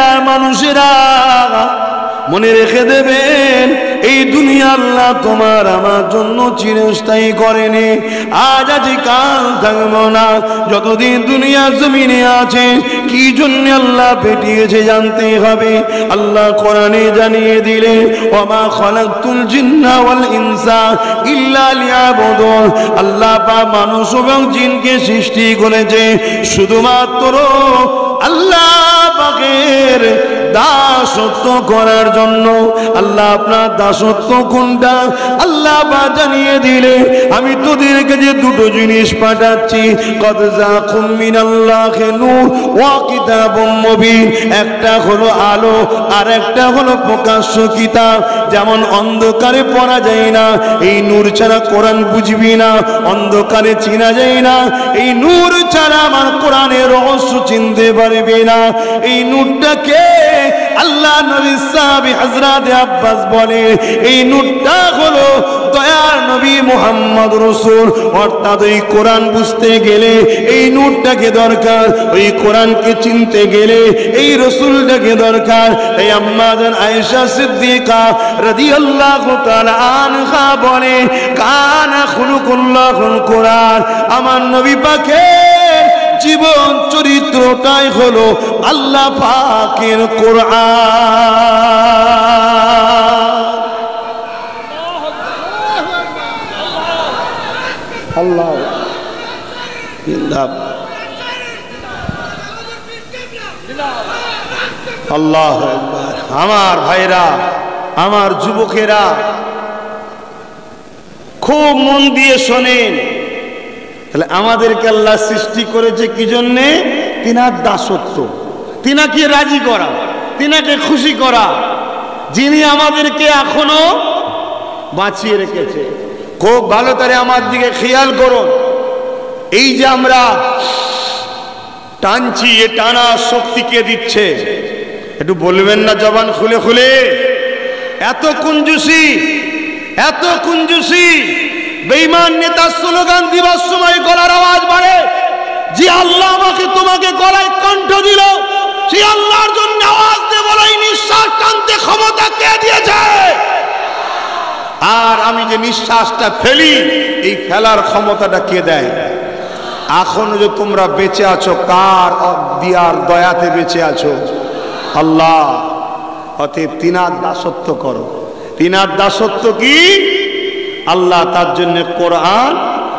দুনিয়ার মানুষেরা মনে রেখে দেবেন, এই দুনিয়া আল্লাহ তোমার আমার জন্য চিরস্থায়ী করেনি। আজ আছি কাল থাকবো না। যতদিন দুনিয়া জমিনে আছে কি জন্য আল্লাহ পেটিয়েছে জানতে হবে। আল্লাহ কোরআনে জানিয়ে দিলে, ওমা খালাকতুল জিন্না ওয়াল ইনসা ইল্লা লিয়াবুদুন। আল্লাহ পাক মানুষ এবং জিনকে সৃষ্টি করেছে শুধুমাত্র আল্লাহ পাকের দাসত্ব করার জন্য। আল্লাহ আপনার দাসত্ব কোনটা আল্লাহ পাক জানিয়ে দিলে, আমি তোদেরকে যে দুটো জিনিস পাঠাচ্ছি, কদ জাকুম মিনাল্লাহি নূর ওয়া কিতাবুম মুবিন। একটা হলো আলো আর একটা হলো প্রকাশ্য কিতাব। যেমন অন্ধকারে পড়া যায় না, এই নূর ছাড়া কোরআন বুঝবি না। অন্ধকারে চেনা যায় না, এই নূর ছাড়া আমার কোরআনের রহস্য চিনতে পারবে না। এই নূরটাকে আল্লাহ নবী সাহাবী হযরত আব্বাস বলে, এই নূরটা হলো দয়ার নবী মুহাম্মদ রাসূল। অর্থাৎ এই কোরআন বুঝতে গেলে এই নূরটাকে দরকার, ওই কোরআনকে চিনতে গেলে এই রাসূলটাকে দরকার। এই আম্মা জান আয়েশা সিদ্দিকা রাদিয়াল্লাহু তাআলা আনহা বলে, কানা খুলুকুল্লাহুল কোরআন। আমার নবী পাকের জীবন চরিত্রটাই হলো আল্লাহ পাকের কোরআন। আল্লাহ আল্লাহ আমার ভাইরা, আমার যুবকেরা, খুব মন দিয়ে শোনেন। তাহলে আমাদেরকে আল্লাহ সৃষ্টি করেছে কি জন্যে? তিনার দাসত্ব, তিনাকে রাজি করা, তিনাকে খুশি করা, যিনি আমাদেরকে এখনো বাঁচিয়ে রেখেছে। খুব ভালো করে আমার দিকে খেয়াল করুন। এই যে আমরা টানছি, এ টানা শক্তি কে দিচ্ছে? একটু বলবেন না জবান খুলে খুলে? এত কুঞ্জুসি, এত কুঞ্জুসি। বেঈমান নেতা স্লোগান দিবার সময় গলার আওয়াজ বাড়ে, যে আল্লাহ আমাকে তোমাকে গলায় কণ্ঠ দিল, সেই আল্লাহর জন্য আওয়াজ দিয়ে বলাই, নিঃশ্বাস টানতে ক্ষমতা কে দিয়েছে? আর আমি যে নিঃশ্বাসটা ফেলি, এই ফেলার ক্ষমতাটা কে দেয়? এখন যে তোমরা বেঁচে আছো, কার দিয়ার দয়াতে বেঁচে আছো? আল্লাহ। অতএব তিনার দাসত্ব করো। তিনার দাসত্ব কি? আল্লাহ তার জন্য কোরআন,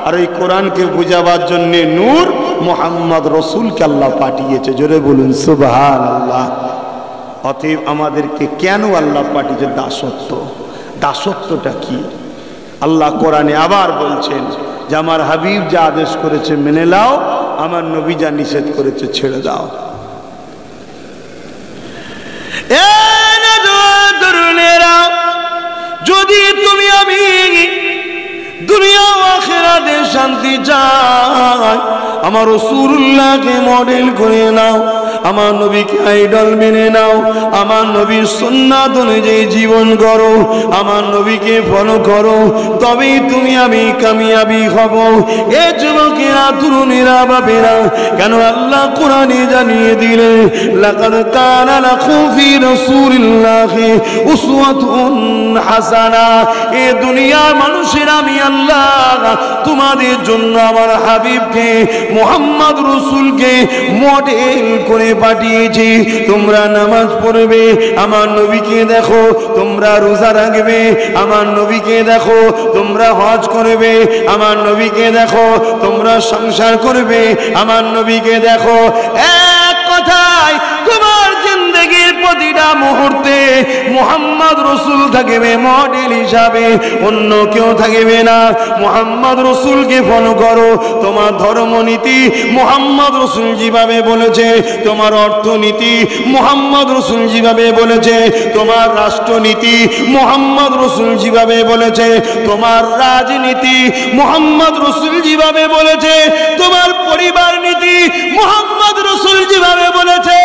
আর এই কোরআনকে বুঝাবার জন্য নূর মুহাম্মদ রাসূলকে আল্লাহ পাঠিয়েছে। জোরে বলুন সুবহানাল্লাহ। অতএব আমাদেরকে কেন আল্লাহ পাঠিয়েছে? দাসত্ব। দাসত্বটা কি? আল্লাহ কোরআনে আবার বলছেন যে আমার হাবিব যা আদেশ করেছে মেনে নাও, আমার নবী যা নিষেধ করেছে ছেড়ে দাও। যদি তুমি আমি দুনিয়া ও আখিরাতে শান্তি চাই, আমার রাসূলুল্লাহকে মডেল করে নাও, আমার নবীকে আইডল মেনে নাও, আমার নবীর সুন্নাত অনুযায়ী জীবন করো, আমার নবীকে ফলো করো, তবেই তুমি আমি কামিয়াবি হব। এ যুবকেরা, তরুণেরা, বাপেরা, কেন আল্লাহ কোরআনে জানিয়ে দিলে, লাকাদ কানা লাকুম ফি রাসূলিল্লাহি উসওয়াতুন হাসানা। এ দুনিয়ার মানুষেরা, আমি আল্লাহ তোমাদের জন্য আমার হাবিবকে মুহাম্মদ রাসূলকে মডেল করে পাঠিয়েছি। তোমরা নামাজ পড়বে, আমার নবীকে দেখো। তোমরা রোজা রাখবে, আমার নবীকে দেখো। তোমরা হজ করবে, আমার নবীকে দেখো। তোমরা সংসার করবে, আমার নবীকে দেখো। এক কথায় তোমার জিন্দেগির প্রতিটা মুহূর্তে মুহাম্মদ রাসূল থাকবে মডেল হিসাবে, অন্য কেউ থাকবে না। মুহাম্মদ রাসূলকে ফলো করো। তোমার ধর্মনীতি মুহাম্মদ রাসূল যেভাবে বলেছে, তোমার অর্থনীতি মুহাম্মদ রাসূল যেভাবে বলেছে, তোমার রাষ্ট্রনীতি মুহাম্মদ রাসূল যেভাবে বলেছে, তোমার রাজনীতি মুহাম্মদ রাসূল যেভাবে বলেছে, তোমার পরিবার নীতি মুহাম্মদ রাসূল যেভাবে বলেছে,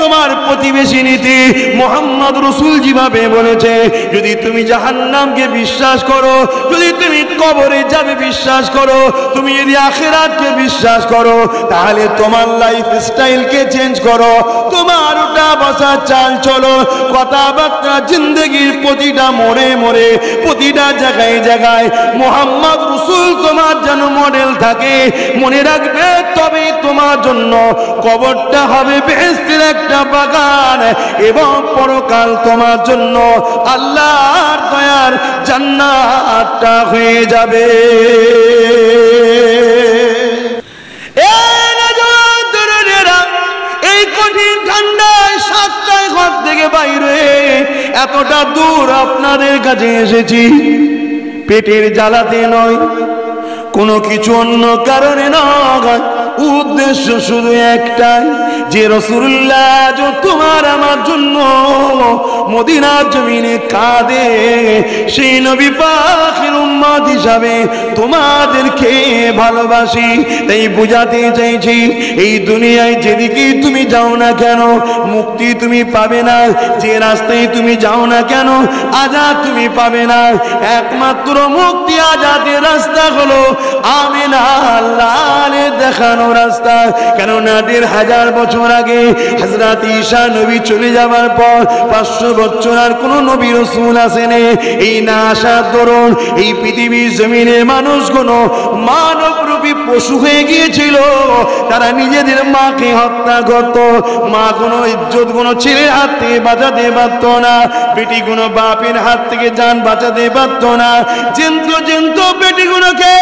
তোমার প্রতিবেশী নীতি মুহাম্মদ রাসূল যেভাবে বলেছে, যদি তুমি জাহান্নামকে বিশ্বাস করো, যদি তুমি কবরে যাবে বিশ্বাস করো, তুমি যদি আখিরাতকে বিশ্বাস করো, তাহলে তোমার লাইফ স্টাইলকে চেঞ্জ করো, তোমার ওটা বসা চাল চলো, কথাবার্তা, জিন্দগির প্রতিটা মোড়ে মোড়ে, প্রতিটা জায়গায় জায়গায় মুহাম্মদ রাসূল তোমার যেন মডেল থাকে। মনে রাখবে, তবে তোমার জন্য কবরটা হবে বেহেশতের একটা বাগান, এবং পরকাল তোমার জন্য আল্লাহর দয়ার জান্নাতটা হয়ে যাবে। এই কঠিন ঠান্ডায় 7টায় ঘর থেকে বাইরে এতটা দূর আপনাদের কাছে এসেছি, পেটের জ্বালাতে নয়, কোনো কিছু অন্য কারণে নয়, উদ্দেশ্য শুধু একটাই, যে রাসূলুল্লাহ তোমার আমার জন্য মদিনার জমিনে কাঁদে, সেই নবী পাকের উম্মত হিসাবে তোমাদেরকে ভালোবাসি। তাই বুঝাতে চাইছি, এই দুনিয়ায় যেদিকে তুমি যাও না কেন মুক্তি তুমি পাবে না, যে রাস্তায় তুমি যাও না কেন আজাদ তুমি পাবে না। একমাত্র মুক্তি আজাদের রাস্তা হলো আমিনা আল্লাহর দেখানো রাস্তা। কেননা 1500 বছর আগে হযরত ঈসা নবী চলে যাবার পর 500 বছর আর কোন নবী রাসূল আসেনি। এই না আসার দরুন এই পৃথিবীর জমিনে মানুষগুলো মানবরূপী পশু হয়ে গিয়েছিল। তারা নিজেদের মাকে হত্যা করত, মা কোনো ইজ্জত কোনো ছেলের হাত থেকে বাঁচাতে পারত না, বেটিগুলো বাপের হাত থেকে জান বাঁচাতে পারত না, জেন্ত বেটিগুলোকে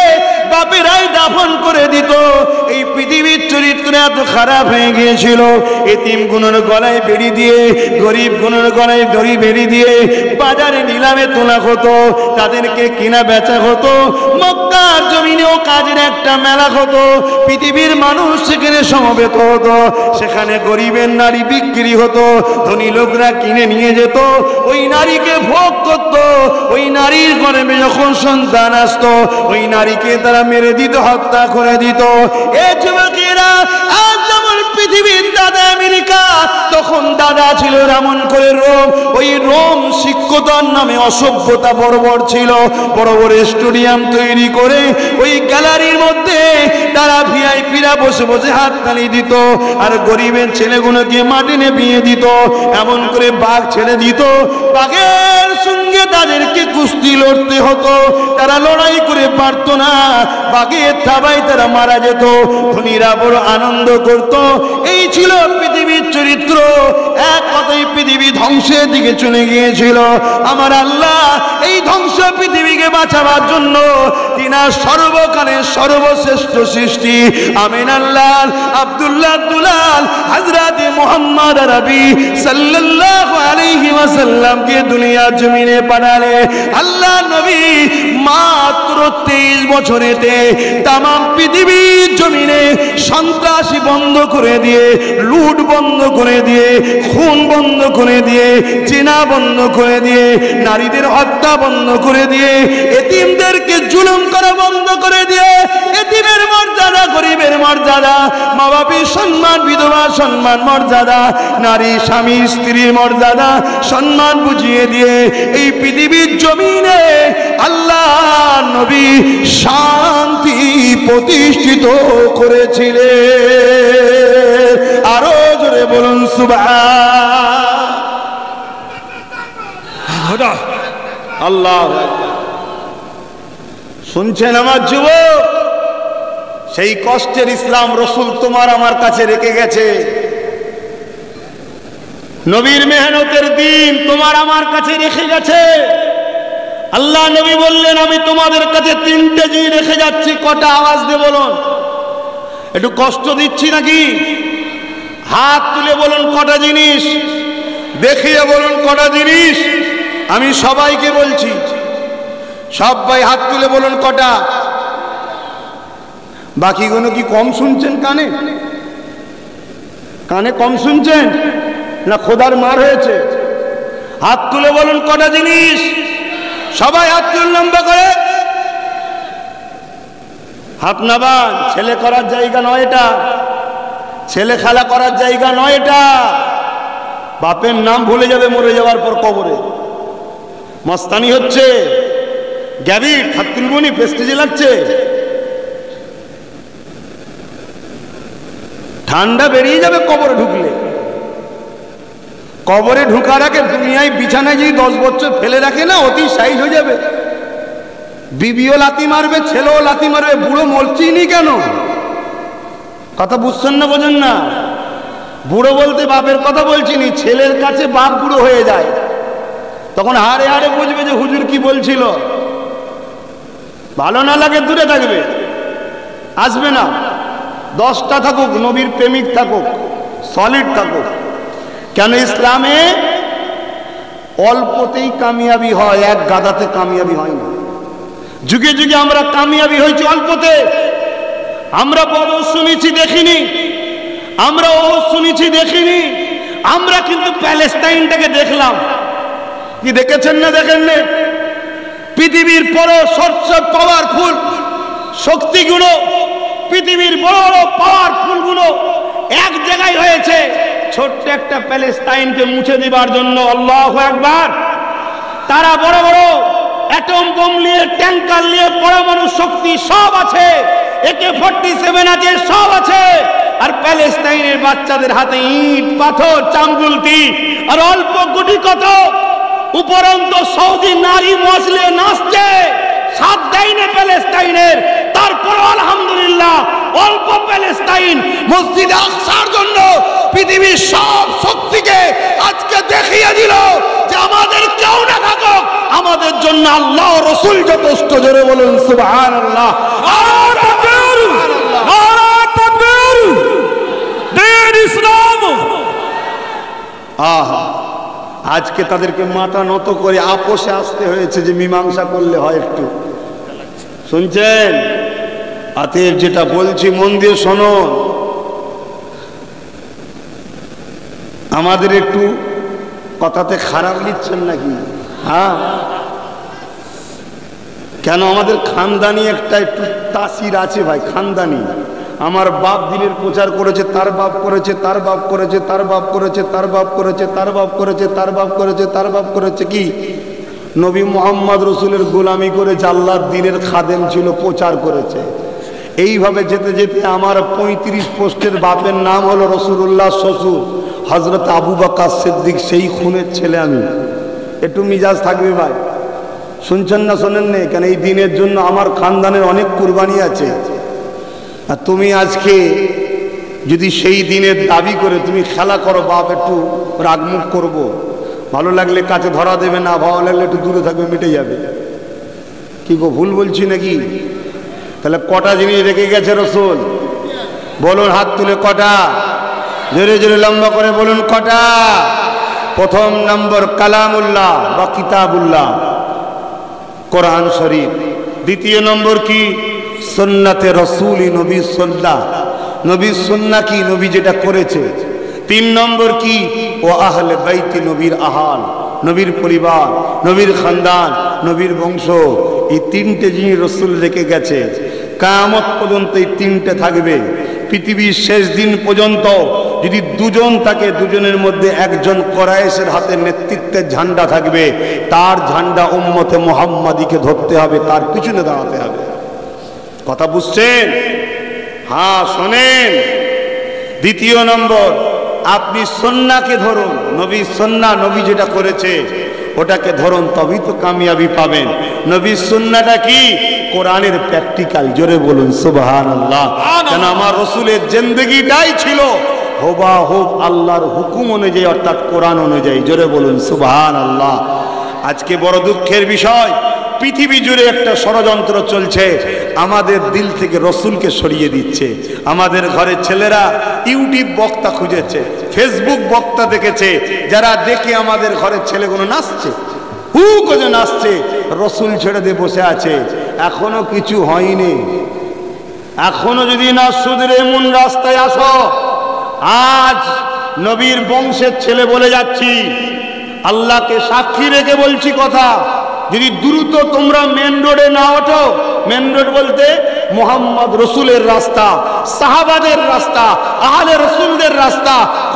বাপেরাই দাফন করে দিত। এই পৃথিবীর চরিত্র এত খারাপ হয়ে গিয়েছিল, এতিমগুলোর গলায় বেড়ি দিয়ে, গরিবগুলোর গলায় দড়ি বেড়ি দিয়ে বাজারে নিলামে তোলা হতো, তাদেরকে কিনা বেচা হতো। মক্কার জমিনেও কাজের একটা মেলা হতো, পৃথিবীর মানুষ সেখানে সমবেত হতো, সেখানে গরিবের নারী বিক্রি হতো, ধনী লোকরা কিনে নিয়ে যেত, ওই নারীকে ভোগ করত। ওই নারীর গর্ভে যখন সন্তান আসতো, ওই নারীকে তারা মেরে দিত, হত্যা করে দিত। এই যুবকেরা আজ যেমন পৃথিবীর দাদা আমেরিকা, তখন দাদা ছিল এমন করে রোম। ওই রোম শিক্ষতার নামে অসভ্যতা বর্বর ছিল, বড় বড় স্টেডিয়াম তৈরি করে ওই গ্যালারির মধ্যে তারা ভিআইপিরা বসে বসে হাততালি দিত, আর গরিবের ছেলেগুলোকে মাটি নেপিয়ে দিত, এমন করে বাঘ ছেড়ে দিত, বাঘের সঙ্গে তাদেরকে কুস্তি লড়তে হতো, তারা লড়াই করে পারত না, বাঘের থাবায় তারা মারা যেত। ধনীরা বড় আনন্দ করত। এই ছিল পৃথিবীর চরিত্র। এক কথায় পৃথিবী ধ্বংসের দিকে চলে গিয়েছিল। আমার আল্লাহ এই ধ্বংস পৃথিবীকে বাঁচাবার জন্য তিনার সর্বকালের সর্বশ্রেষ্ঠ সৃষ্টি আমিনাল্লাহ আব্দুল্লাহ দুলাল হযরত মুহাম্মদ আরবি সাল্লাল্লাহু আলাইহি ওয়াসাল্লামকে দুনিয়ার জমিনে পাঠালে। আল্লাহ নবী মাত্র 23 বছরেতে তামাম পৃথিবীর জমিনে সন্ত্রাসী বন্ধ করে দিয়ে, লুট বন্ধ করে দিয়ে, খুন বন্ধ করে দিয়ে, জিনা বন্ধ করে দিয়ে, নারীদের হত্যা বন্ধ করে দিয়ে, এতিমদেরকে জুলুম করা বন্ধ করে দিয়ে, এতিমের মর্যাদা, গরিবের মর্যাদা, মা বাপের সম্মান, বিধবার সম্মান, মর্যাদা, নারী স্বামী স্ত্রীর মর্যাদা সম্মান বুঝিয়ে দিয়ে এই পৃথিবীর জমিনে আল্লাহ নবী শান্তি প্রতিষ্ঠিত করেছিলেন। আরো জোরে বলুন সুবহান আল্লাহ। শুনছেন আমার যুবক, সেই কষ্টের ইসলাম রসুল তোমার আমার কাছে রেখে গেছে। নবীর মেহনতের দিন তোমার আমার কাছে রেখে গেছে। আল্লাহ নবী বললেন, আমি তোমাদের কাছে 3টে জিনিস রেখে যাচ্ছি। কটা? আওয়াজ দিয়ে বলুন। একটু কষ্ট দিচ্ছি নাকি? হাত তুলে বলুন কটা জিনিস, দেখিয়ে বলুন কটা জিনিস। আমি সবাইকে বলছি, সবাই হাত তুলে বলুন কটা। বাকিগুলো কি কম শুনছেন? কানে কানে কম শুনছেন না খোদার মার হয়েছে? হাত তুলে বলুন কটা জিনিস। সবাই হাত তুলে লম্বা করে। হাত নাবান। ছেলে করার জায়গা নয় এটা, ছেলে খেলা করার জায়গা নয় এটা। বাপের নাম ভুলে যাবে মরে যাওয়ার পর কবরে। মস্তানি হচ্ছে, গ্যাবিট হাত তুলবনি, প্রেস্টিজে লাগছে। ঠান্ডা বেরিয়ে যাবে কবরে ঢুকলে। কবরে ঢুকার আগে দুনিয়ায় বিছানায় যদি 10 বছর ফেলে রাখে না, অতি সাইজ হয়ে যাবে। বিবিও লাথি মারবে, ছেলেও লাথি মারবে, বুড়ো মরছিনি কেন? কথা বুঝছেন না, বোঝেন না? বুড়ো বলতে বাপের কথা বলছিনি, ছেলের কাছে বাপ বুড়ো হয়ে যায়, তখন হাড়ে হাড়ে বুঝবে যে হুজুর কি বলছিল। ভালো না লাগে দূরে থাকবে, আসবে না। 10টা থাকুক, নবীর প্রেমিক থাকুক, সলিড থাকুক। কেন ইসলামে অল্পতেই কামিয়াবি হয়, এক গাদাতে কামিয়াবি হয় না। যুগে যুগে আমরা কামিয়াবি হয়েছি অল্পতে। আমরা বদর শুনেছি দেখিনি, আমরা ও শুনেছি দেখিনি, আমরা কিন্তু প্যালেস্টাইনটাকে দেখলাম। কি দেখেছেন না দেখেন না? পৃথিবীর বড় সবচেয়ে পাওয়ারফুল শক্তিগুলো, পৃথিবীর বড় বড় পাওয়ারফুল গুলো এক জায়গায় হয়েছে ছোট্ট একটা প্যালেস্টাইনকে মুছে দেবার জন্য। আল্লাহু আকবার। তারা বড় বড় অ্যাটম বোম নিয়ে, ট্যাঙ্কার নিয়ে, পরমাণু শক্তি সব আছে, AK-47 আছে, সব আছে। আর প্যালেস্টাইনের বাচ্চাদের হাতে ইট, পাথর, চামগুলতি আর অল্প গুটি কত। উপরন্ত সৌদি নারী মসলে নাচছে, সাথ দেয়নি প্যালেস্টাইনের। তারপর আলহামদুলিল্লাহ অল্প প্যালেস্টাইন মসজিদে আকসার জন্য পৃথিবীর সব শক্তিকে আজকে দেখিয়ে দিল যে আমাদের কেউ না থাকুক, আমাদের জন্য আল্লাহ রাসূল যথেষ্ট। জোরে বলুন সুবহানাল্লাহ। আহা, আজকে তাদেরকে মাথা নত করে আপোষে আসতে হয়েছে যে মীমাংসা করলে হয়। একটু শুনছেন? আতের যেটা বলছি মন দিয়ে শোনো। আমাদের একটু কথাতে খারাপ নিচ্ছেন নাকি? হ্যাঁ, কেন? আমাদের খানদানি একটা একটু তাসির আছে ভাই, খানদানি। আমার বাপ দিনের প্রচার করেছে, তার বাপ করেছে, তার বাপ করেছে, তার বাপ করেছে, তার বাপ করেছে, তার বাপ করেছে, তার বাপ করেছে, তার বাপ করেছে। কি নবী মুহাম্মদ রসুলের গোলামি করেছে, আল্লাহর দ্বীনের খাদেম ছিল, প্রচার করেছে। এইভাবে যেতে যেতে আমার 35 পোস্টের বাপের নাম হলো রাসূলুল্লাহ শ্বশুর হযরত আবু বকর সিদ্দিক, সেই খুনের ছেলে আমি। একটু মিজাজ থাকবে ভাই। শুনছেন না শোনেন না? কেন এই দিনের জন্য আমার খানদানের অনেক কুরবানি আছে। আর তুমি আজকে যদি সেই দিনের দাবি করে তুমি খেলা করো, বাপ একটু রাগমুখ করবো, ভালো লাগলে কাছে ধরা দেবে, না ভালো লাগলে একটু দূরে থাকবে, মিটে যাবে। কি গো, ভুল বলছি নাকি? তাহলে কটা জিনিস রেখে গেছে রসুল? বলুন হাত তুলে কটা, জোরে জোরে লম্বা করে বলুন কটা। প্রথম নম্বর কালামুল্লাহ বা কিতাবুল্লাহ, কোরআন শরীফ। দ্বিতীয় নম্বর কি? সুন্নাতে রসুল, নবী সুন্নাহ। নবীর সুন্নাহ কি? নবী যেটা করেছে। 3 নম্বর কি? ও আহলে বাইতি, নবীর আহাল, নবীর পরিবার, নবীর খানদান, নবীর বংশ। এই 3টে জিনিস রসুল রেখে গেছে। কিয়ামত পর্যন্ত এই 3টে থাকবে। পৃথিবীর শেষ দিন পর্যন্ত যদি 2 জন থাকে, 2 জনের মধ্যে একজন কোরাইশের হাতে নেতৃত্বের ঝান্ডা থাকবে। তার ঝান্ডা উম্মতে মুহাম্মাদিকে ধরতে হবে, তার পিছনে দাঁড়াতে হবে। কথা বুঝছেন? হ্যাঁ শোনেন। দ্বিতীয় নম্বর, আপনি সুন্নাহকে ধরুন, নবী সুন্নাহ, নবী যেটা করেছে ওটাকে ধরুন, তবেই তো কামিয়াবি পাবেন। নবীর সুন্নাহটা কি? কোরআনের প্র্যাকটিক্যাল। জোরে বলুন সুবহানাল্লাহ। কেন আমার রসুলের জিন্দেগিটাই ছিল হুবহু আল্লাহর হুকুম অনুযায়ী, অর্থাৎ কোরআন অনুযায়ী। জোরে বলুন সুবহানাল্লাহ। আজকে বড় দুঃখের বিষয়, পৃথিবী জুড়ে একটা ষড়যন্ত্র চলছে, আমাদের দিল থেকে রসুলকে সরিয়ে দিচ্ছে। আমাদের ঘরের ছেলেরা ইউটিউব বক্তা খুঁজেছে, ফেসবুক বক্তা দেখেছে, যারা দেখে আমাদের ঘরের ছেলেগুলো নাচছে, হু করে নাচছে, রসুল ছেড়ে দিয়ে বসে আছে। এখনো কিছু হয়নি। এখনো যদি না শুধরে এমন রাস্তায় আসো, আজ নবীর বংশের ছেলে বলে যাচ্ছি, আল্লাহকে সাক্ষী রেখে বলছি কথা, যদি দ্রুত তোমরা মেন রোডে না ওঠো, মেন রোড বলতে মোহাম্মদ রসুলের রাস্তা, সাহাবাদের রাস্তা, আহলে রসুলদের রাস্তা,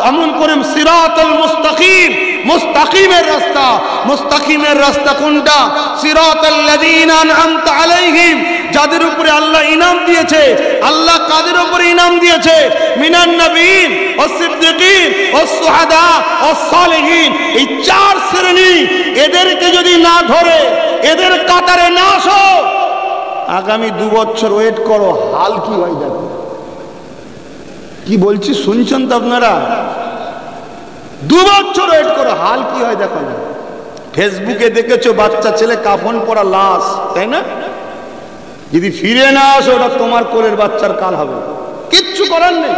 আমল করেন সিরাতুল মুস্তাকিম, মুস্তাকিমের রাস্তা। মুস্তাকিমের রাস্তা কোনটা? সিরাতাল লাযীনা আন'আমতা আলাইহিম, যাদের উপরে আল্লাহ ইনাম দিয়েছে। আল্লাহ কাদের উপরে ইনাম দিয়েছে? মিনান নবীন ওয়াস সিদ্দিকিন ওয়াস শুহাদা ওয়াস সালিহিন। এই চার শ্রেণী, এদেরকে যদি না ধরে, এদের কাতারে না আসো, আগামী 2 বছর ওয়েট করো, হাল কি হয় দেখো। কি বলছি শুনছেন তো আপনারা? 2 বছর ওয়েট করো, হাল কি হয় দেখো না। ফেসবুকে দেখেছো বাচ্চা ছেলে কাফন পরা লাশ, তাই না? যদি ফিরে না আসো, ওটা তোমার কোলের বাচ্চার কাল হবে। কিচ্ছু করার নেই,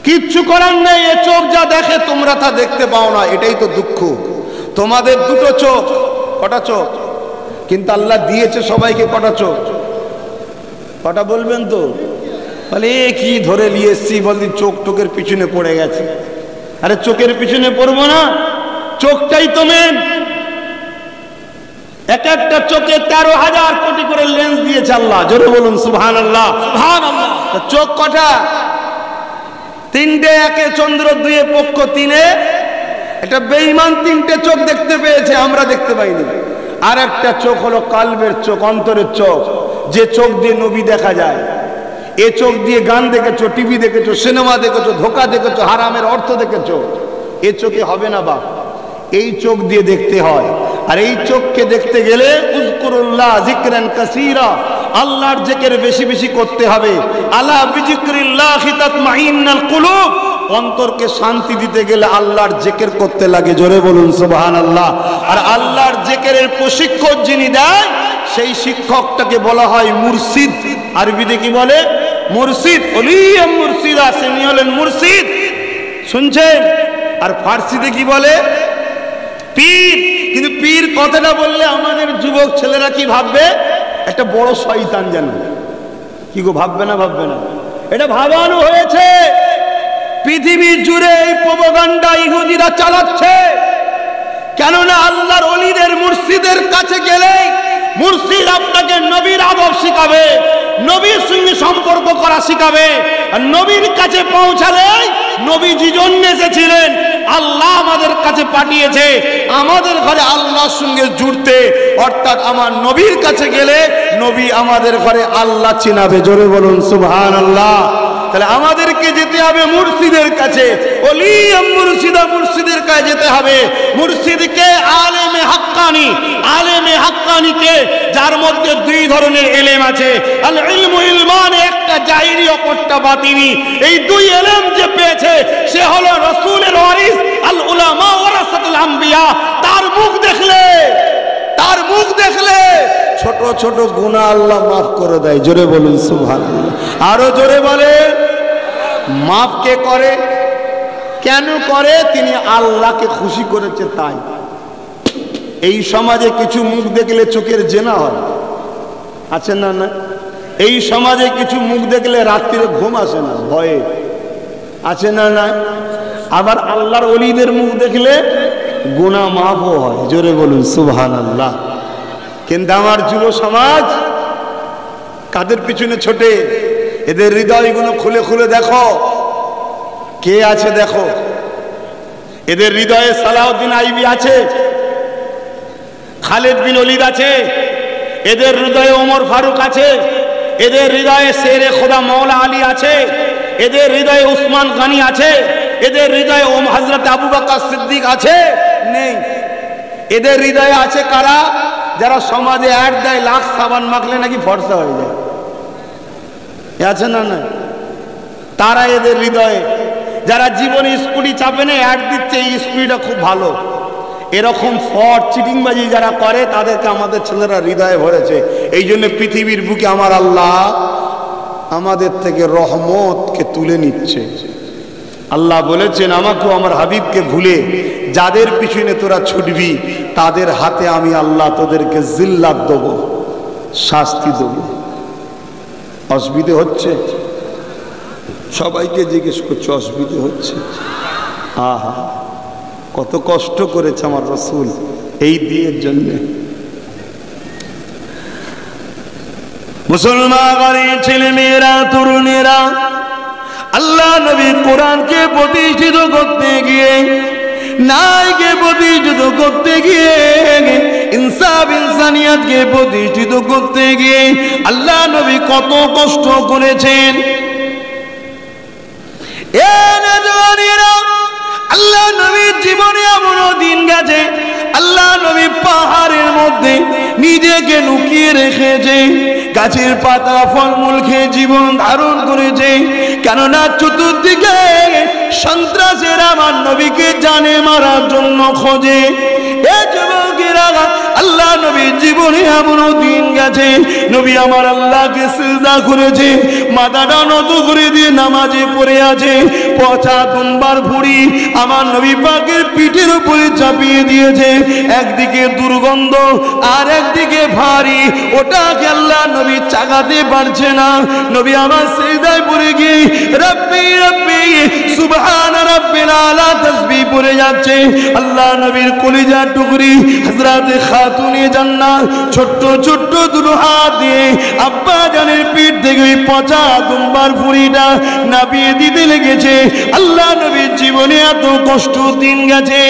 কিচ্ছু করার নেই। এ চোখ যা দেখে তোমরা তা দেখতে পাও না, এটাই তো দুঃখ। তোমাদের 2টো চোখ, কটা চোখ? কিন্তু আল্লাহ দিয়েছে সবাইকে কটা চোখ? কটা বলবেন তো? বলে কি ধরে নিয়ে এসছি, বলদি চোখ টোকের পিছনে পড়ে গেছে। আরে চোখের পিছনে পড়বো না, চোখটাই তো মেন। এক একটা চোখে 13,000 কোটি করে লেন্স দিয়েছে আল্লাহ। জোরে বলুন সুবহানাল্লাহ, সুবহানাল্লাহ। চোখ কটা? 3টে, একে চন্দ্র, 2 পক্ষ, 3 একটা বেঈমান 3টে চোখ দেখতে পেয়েছে, আমরা দেখতে পাইনি। আর একটা চোখ হলো কালবের চোখ, অন্তরের চোখ, যে চোখ দিয়ে নবী দেখা যায়। এ চোখ দিয়ে গান দেখেছো, টিভি দেখেছো, সিনেমা দেখেছো, ধোঁকা দেখেছো, হারামের অর্থ দেখেছো। এ চোখে হবে না বাপ, এই চোখ দিয়ে দেখতে হয়। আর এই চোখকে দেখতে গেলে উযকুরুল্লাহ যিকরান কাসীরা, আল্লাহর জিকির বেশি বেশি করতে হবে। আলা বিযিকরিল্লাহি তাতমাইন্নাল কুলুব, অন্তরকে শান্তি দিতে গেলে আল্লাহর জিকির করতে লাগে। জোরে বলুন সুবহানাল্লাহ। আর আল্লাহর জিকিরের প্রশিক্ষণ যিনি দেয়, সেই শিক্ষকটাকে বলা হয় মুর্শিদ। আরবিতে কি বলে? মুর্শিদ। ওলিয়াম মুর্শিদা, তিনি হলেন মুর্শিদ। শুনছেন? আর ফার্সিতে কি বলে? পীর। কিন্তু পীর কথাটা বললে আমাদের যুবক ছেলেরা কি ভাববে? একটা বড় শয়তান যেন। কি গো, ভাববে না? ভাববে না? এটা ভাবানো হয়েছে। পৃথিবী জুড়ে এই প্রোপাগান্ডা ইহুদিরা চালাচ্ছে। কেননা আল্লাহর ওলিদের মুর্শিদের কাছে গেলে মুর্শিদ আপনাকে নবীর আদব শিখাবে, নবীর সঙ্গে সম্পর্ক করা শিখাবে। আর নবীর কাছে পৌঁছালে, নবীজি জন্য এসেছিলেন, আল্লাহ আমাদের কাছে পাঠিয়েছে আমাদের ঘরে আল্লাহর সঙ্গে জুড়তে। অর্থাৎ আমার নবীর কাছে গেলে নবী আমাদের ঘরে আল্লাহ চিনাবে। জোরে বলুন সুবহানাল্লাহ। তাহলে আমাদেরকে যেতে হবে মুর্শিদের কাছে। ওলিয়াম মুর্শিদা, মুর্শিদের কাছে যেতে হবে। মুর্শিদকে আলেমে হাক্কানি, আলেমে হাক্কানিকে যার মধ্যে 2 ধরনের ইলম আছে। আল ইলমু ইলমান, একটা জাহিরি অপরটা বাতিনি। এই 2 ইলম যে পেয়েছে সে হলো রাসূলের ওয়ারিস। আল উলামা ওয়ারাসাতুল আম্বিয়া। তার মুখ দেখলে, তার মুখ দেখলে ছোট ছোট গুনাহ আল্লাহ মাফ করে দেয়। জোরে বলুন সুবহানাল্লাহ। আরো জোরে বলে। মাফ কে করে? কেন করে? তিনি আল্লাহকে খুশি করেছে তাই। এই সমাজে কিছু মুখ দেখলে চোখের জেনা হয়, আছে না? না। এই সমাজে কিছু মুখ দেখলে রাত্রিরে ঘুম আসে না, ভয়ে, আছে না? না। আবার আল্লাহর ওলিদের মুখ দেখলে গুনাহ মাফও হয়। জোরে বলুন সুবহানাল্লাহ। কিন্তু আমার যুব সমাজ কাদের পিছনে ছোটে? এদের হৃদয়গুলো খুলে খুলে দেখো কে আছে, দেখো। এদের হৃদয়ে সালাউদ্দিন আইবি আছে, খালেদ বিন ওলীদ আছে, এদের হৃদয়ে ওমর ফারুক আছে, এদের হৃদয়ে শেরে খোদা মওলা আলী আছে, এদের হৃদয়ে উসমান গনি আছে, এদের হৃদয়ে হযরত আবু বকর সিদ্দিক আছে? নেই। এদের হৃদয়ে আছে কারা? যারা সমাজে অ্যাড দেয়, লাখ সাবান মাখলে নাকি ফর্সা হয়ে যায়, আছে না? না। তারা এদের হৃদয়ে। যারা জীবনে স্কুটি চাপে না, অ্যাড দিচ্ছে এই স্কুটিটা খুব ভালো, এরকম ফ্রড চিটিংবাজি যারা করে তাদেরকে আমাদের ছেলেরা হৃদয়ে ভরেছে। এই জন্য পৃথিবীর বুকে আমার আল্লাহ আমাদের থেকে রহমতকে তুলে নিচ্ছে। আল্লাহ বলেছেন, আমাকেও আমার হাবিবকে ভুলে যাদের পিছনে তোরা ছুটবি তাদের হাতে আমি আল্লাহ তোদেরকে জিল্লাত দেব, শাস্তি দেব। অসুবিধে হচ্ছে? সবাইকে জিজ্ঞেস করছে অসুবিধে হচ্ছে? আহা, কত কষ্ট করেছে আমার রাসূল এই দিনের জন্য। মুসলমান ঘরের ছেলে মেয়েরা, তরুণেরা, আল্লাহ নবী কোরআনকে প্রতিষ্ঠিত করতে গিয়ে, ন্যায়কে প্রতিষ্ঠিত করতে গিয়ে, ইনসাফ ইনসানিয়াতকে প্রতিষ্ঠিত করতে গিয়ে আল্লাহ নবী কত কষ্ট করেছেন। আল্লাহ নবীর জীবনে এমনও দিন গেছে আল্লাহ নবী পাহাড়ের মধ্যে নিজেকে লুকিয়ে রেখেছে, গাছের পাতা ফলমূল খেয়ে জীবন ধারণ করেছে। কেননা চতুর্দিকে সন্ত্রাসের আমার নবীকে জানে মারার জন্য খোঁজে। এ যুবকেরা, আল্লাহ নবীর জীবনে এমনও দিন গেছে নবী আমার আল্লাহকে সিজদা করেছে, মাথাটা নত করে দিয়ে নামাজে পড়ে আছে, পচা দুম্বার ভুঁড়ি আমার নবী পাকের পিঠের উপরে চাপিয়ে দিয়েছে। একদিকে দুর্গন্ধ আর একদিকে ভারী, ওটাকে আল্লাহ নবী চাগাতে পারছে না। নবী আমার সিজদায় পড়ে গিয়ে রব্বি রব্বি সুবহান রাব্বিল আলা তাসবিহ পড়ে যাচ্ছে। আল্লাহ নবীর কলিজার টুকরি হযরতে খাতুনে জান্নাত ছোট্ট ছোট্ট দুটো হাত দিয়ে আব্বা জানের পিঠ থেকে ওই পচা দুম্বার ভুঁড়িটা নাপিয়ে দিতে লেগেছে। আল্লাহ নবীর জীবনে এত কষ্ট দিন গেছে।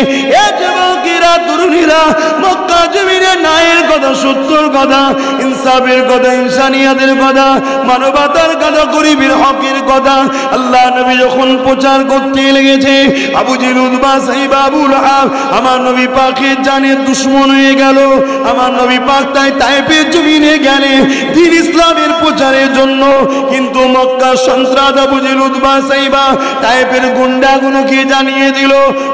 এ যুবকেরা, তরুণীরা, মক্কা জমিনে ন্যায়ের কথা, সত্যর কথা, ইনসাফের কথা, ইনসানিয়াতের কথা, মানবতার কথা, গরিবের হকের কথা আল্লাহ নবী যখন প্রচার করতে লেগেছে, আবু জেহেল, উতবা, সাইবা, আবু লাহাব আমার নবী পাকের জানের দুশমন হয়ে গেল। আমার নবী পাক তাই তায়েফের জমিনে গেলে দ্বীন ইসলামের প্রচারের জন্য। কিন্তু মক্কার সন্ত্রাস আবু জেহেল, উতবা, সাইবা তায়েফের গুন্ডাগুলোকে জানিয়ে দিল,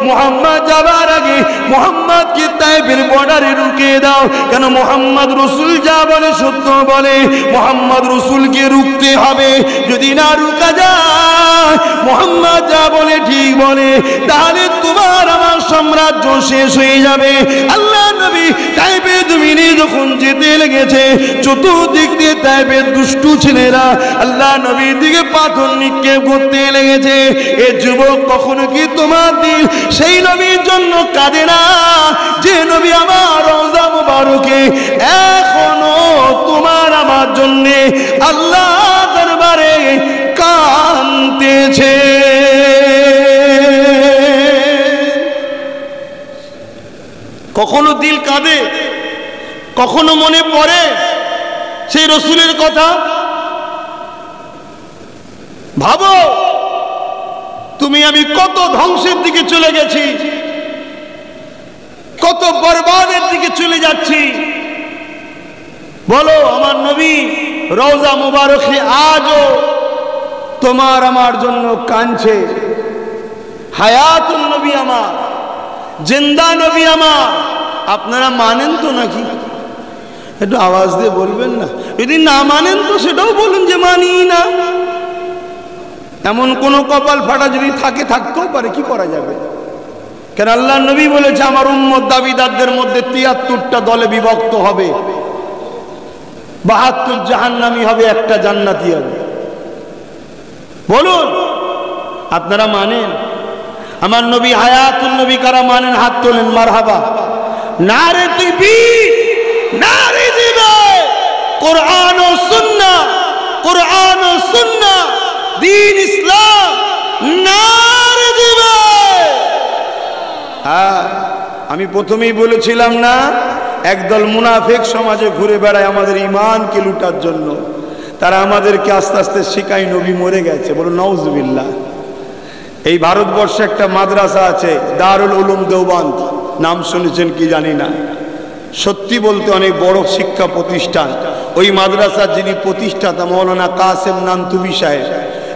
মুহাম্মদ যাবার আগে মুহাম্মদকে তায়েফের বর্ডারে রুকিয়ে দাও। কেন মুহাম্মদ রাসূল যা বলে সত্য বলে, মুহাম্মদ রাসূলকে রুখতে হবে। যদি না রুকা যায়, মুহাম্মদ যা বলে ঠিক বলে, তাহলে তোমার আমার সাম্রাজ্য শেষ হয়ে যাবে। আল্লাহ নবী তায়েফের জমিনে যখন যেতে লেগেছে, চতুর্দিক দিয়ে তায়েফের দুষ্টু ছেলেরা আল্লাহ নবীর দিকে পাথর নিক্ষেপ করতে লেগেছে। এ যুবক, কখনো কি তোমার দিল সেই নবীর জন্য কাঁদে না যে নবী আমার রওজা মুবারকে এখনো তোমার আমার জন্য আল্লাহ দরবারে কাঁদতেছে? কখনো দিল কাঁদে, কখনো মনে পড়ে সেই রসুলের কথা? ভাবো, তুমি আমি কত ধ্বংসের দিকে চলে গেছি, কত বরবাদের দিকে চলে যাচ্ছি। বলো, আমার নবী রওজা মুবারকে আজও তোমার আমার জন্য কাঁদছে। হায়াতুন নবী আমার, জিন্দা নবী আমার। আপনারা মানেন তো নাকি? একটু আওয়াজ দিয়ে বলবেন না। যদি না মানেন তো সেটাও বলুন যে মানি না। এমন কোন কপাল ফাটা যদি থাকে, থাকতেও পারে, কি করা যাবে? কেন আল্লাহ নবী বলেছে আমার উম্মত দাবিদারদের মধ্যে ৭৩টা দলে বিভক্ত হবে, ৭২ জাহান্নামী হবে, একটা জান্নাতি হবে। বলুন, আপনারা মানেন? আমার নবী হায়াতুন নবী কারা মানেন? হাত তোলেন। মারহাবা। নারে তাকবীর, নারে দিবে কোরআন ও সুন্নাহ, কোরআন ও সুন্নাহ, দ্বীন ইসলাম, নারে দিবে। হ্যাঁ, আমি প্রথমেই বলেছিলাম না, একদল মুনাফিক সমাজে ঘুরে বেড়ায় আমাদের ঈমানকে লুটার জন্য। তারা আমাদেরকে আস্তে আস্তে শিখায় নবী মরে গেছে। বলুন নাউজুবিল্লাহ। এই ভারতবর্ষে একটা মাদ্রাসা আছে, দারুল উলুম দেওবন্দ, নাম শুনেছেন কি জানি না। সত্যি বলতে অনেক বড় শিক্ষা প্রতিষ্ঠান। ওই মাদ্রাসার যিনি প্রতিষ্ঠাতা মৌলানা কাসেম নানতুবি সাহেব,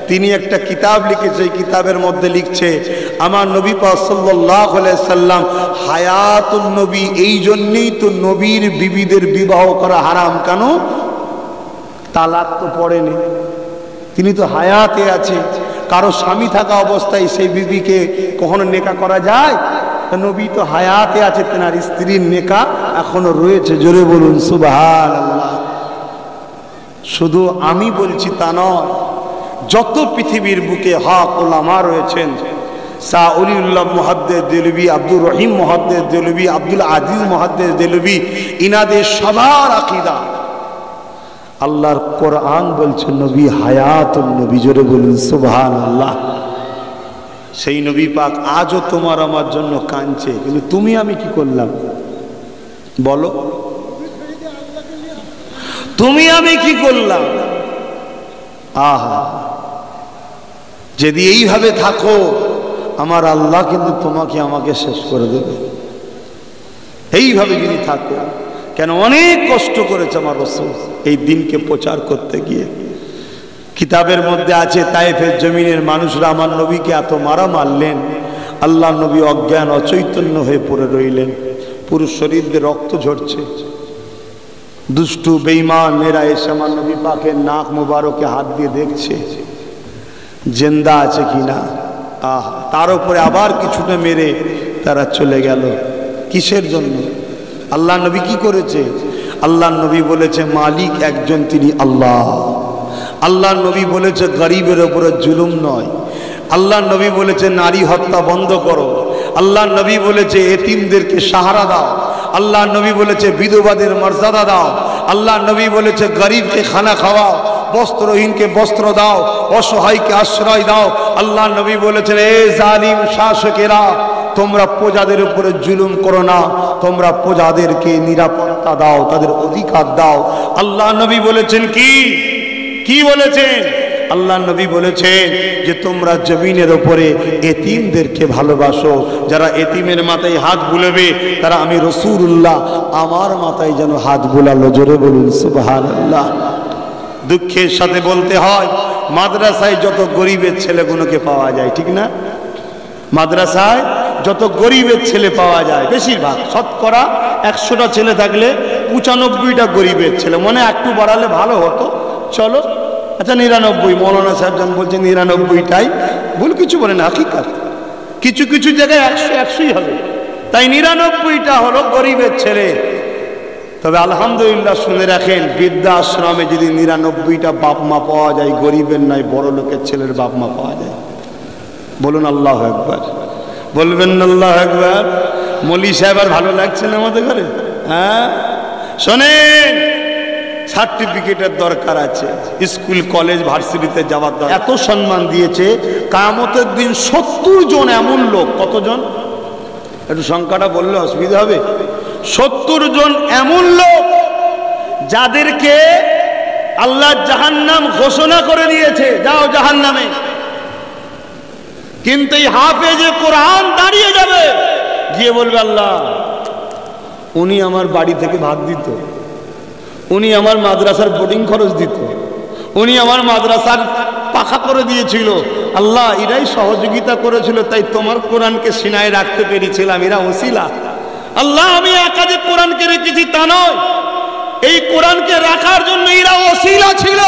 তিনি একটা কিতাব লিখেছে। এই কিতাবের মধ্যে লিখছে আমার নবী পাক সাল্লাল্লাহু আলাইহি সাল্লাম হায়াতুন নবী। এই জন্যই তো নবীর বিবিদের বিবাহ করা হারাম। কেন? তালাক তো পড়েনি, তিনি তো হায়াতে আছে। কারো স্বামী থাকা অবস্থায় সেই বিবিকে কখনো নেকা করা যায়? নবী তো হায়াতে আছে, তেনার স্ত্রীর নেকা এখনো রয়েছে। জোরে বলুন সুবহানাল্লাহ। শুধু আমি বলছি তা নয়, যত পৃথিবীর বুকে হক ওলামা রয়েছেন, শাহ ওলিউল্লাহ মুহাদ্দিস দেলভী, আব্দুর রহিম মুহাদ্দিস দেলভী, আব্দুল আজিজ মুহাদ্দিস দেলভী, ইনাদের সবার আকীদা আল্লাহর কোরআন বলছে নবী হায়াতুন নবী, জোরে বলুন সুবহানাল্লাহ। সেই নবী পাক আজও তোমার আমার জন্য কাঁদছে, কিন্তু তুমি আমি কি করলাম বলো? তুমি আমি কি করলাম? আহা, যদি এইভাবে থাকো আমার আল্লাহ কিন্তু তোমাকে আমাকে শেষ করে দেবে। এইভাবে যদি থাকো, কেন অনেক কষ্ট করেছে আমার রাসূল এই দিনকে প্রচার করতে গিয়ে। কিতাবের মধ্যে আছে তায়েফের জমিনের মানুষরা আমার নবীকে এত মারা মারলেন, আল্লাহ নবী অজ্ঞান অচৈতন্য হয়ে পড়ে রইলেন, পুরো শরীর দিয়ে রক্ত ঝরছে। দুষ্টু বেঈমান মেয়েরা এসে আমার নবী পাকের নাক মুবারকে হাত দিয়ে দেখছে জিন্দা আছে কিনা। আহা, তার উপরে আবার কিছুটা মেরে তারা চলে গেল। কিসের জন্য? আল্লাহ নবী কি করেছে? আল্লাহ নবী বলেছে মালিক একজন, তিনি আল্লাহ। আল্লাহ নবী বলেছে গরিবের উপরে জুলুম নয়। আল্লাহ নবী বলেছে নারী হত্যা বন্ধ করো। আল্লাহ নবী বলেছে এতিমদেরকে সাহারা দাও। আল্লাহ নবী বলেছে বিধবাদের মর্যাদা দাও। আল্লাহ নবী বলেছে গরিবকে খানা খাওয়াও, বস্ত্রহীনকে বস্ত্র দাও, অসহায়কে আশ্রয় দাও। আল্লাহ নবী বলেছেন এ জালিম শাসকেরা, তোমরা প্রজাদের উপরে জুলুম করো না, তোমরা প্রজাদেরকে নিরাপত্তা দাও, তাদের অধিকার দাও। আল্লাহ নবী বলেছেন কি বলেছেন? আল্লাহ নবী বলেছেন যে তোমরা জমিনের উপরে এতিমদেরকে ভালোবাসো। যারা এতিমের মাথায় হাত বুলাবে তারা আমি রাসূলুল্লাহ আমার মাথায় যেন হাত বুলালো। জোরে বলুন সুবহানাল্লাহ। দুঃখের সাথে বলতে হয় মাদ্রাসায় যত গরিবের ছেলেগুলোকে পাওয়া যায়, ঠিক না? মাদ্রাসায় যত গরিবের ছেলে পাওয়া যায়, বেশিরভাগ শতকরা 100টা ছেলে থাকলে 95টা গরিবের ছেলে। মনে একটু বাড়ালে ভালো হতো, চলো আচ্ছা 99। মৌলানা সাহেব বলছে 99টাই ভুল, কিছু বলেন হাকিকাত। কিছু কিছু জায়গায় 100-100ই হবে, তাই 99টা হলো গরিবের ছেলে। তবে আলহামদুলিল্লাহ শুনে রাখেন, বৃদ্ধাশ্রমে যদি 99টা বাপ মা পাওয়া যায়, গরিবের নয় বড় লোকের ছেলের বাপ মা পাওয়া যায়। বলুন আল্লাহু আকবার, বলবেন আল্লাহু আকবার। মৌলী সাহেব আর ভালো লাগছে না আমাদের ঘরে? হ্যাঁ শোনেন, সার্টিফিকেটের দরকার আছে, স্কুল কলেজ ভার্সিটিতে যাওয়ার দরকার। এত সম্মান দিয়েছে, কিয়ামতের দিন 70 জন এমন লোক, কতজন একটু সংখ্যাটা বললে অসুবিধা হবে, 70 জন এমন লোক যাদেরকে আল্লাহ জাহান্নাম ঘোষণা করে দিয়েছে, যাও জাহান্নামে। কিন্তু এই হাফেজে কোরআন দাঁড়িয়ে যাবে, গিয়ে বলবে আল্লাহ উনি আমার বাড়ি থেকে ভাত দিত, উনি আমার মাদ্রাসার বোর্ডিং খরচ দিত, উনি আমার মাদ্রাসার পাখা করে দিয়েছিল, আল্লাহ এরাই সহযোগিতা করেছিল, তাই তোমার কোরআনকে সিনায় রাখতে পেরেছিলাম, এরা ওসিলা। আল্লাহ আমি একা যে কোরআনকে রেখেছি তা নয়, এই কোরআনকে রাখার জন্য এরা ওসিলা ছিল।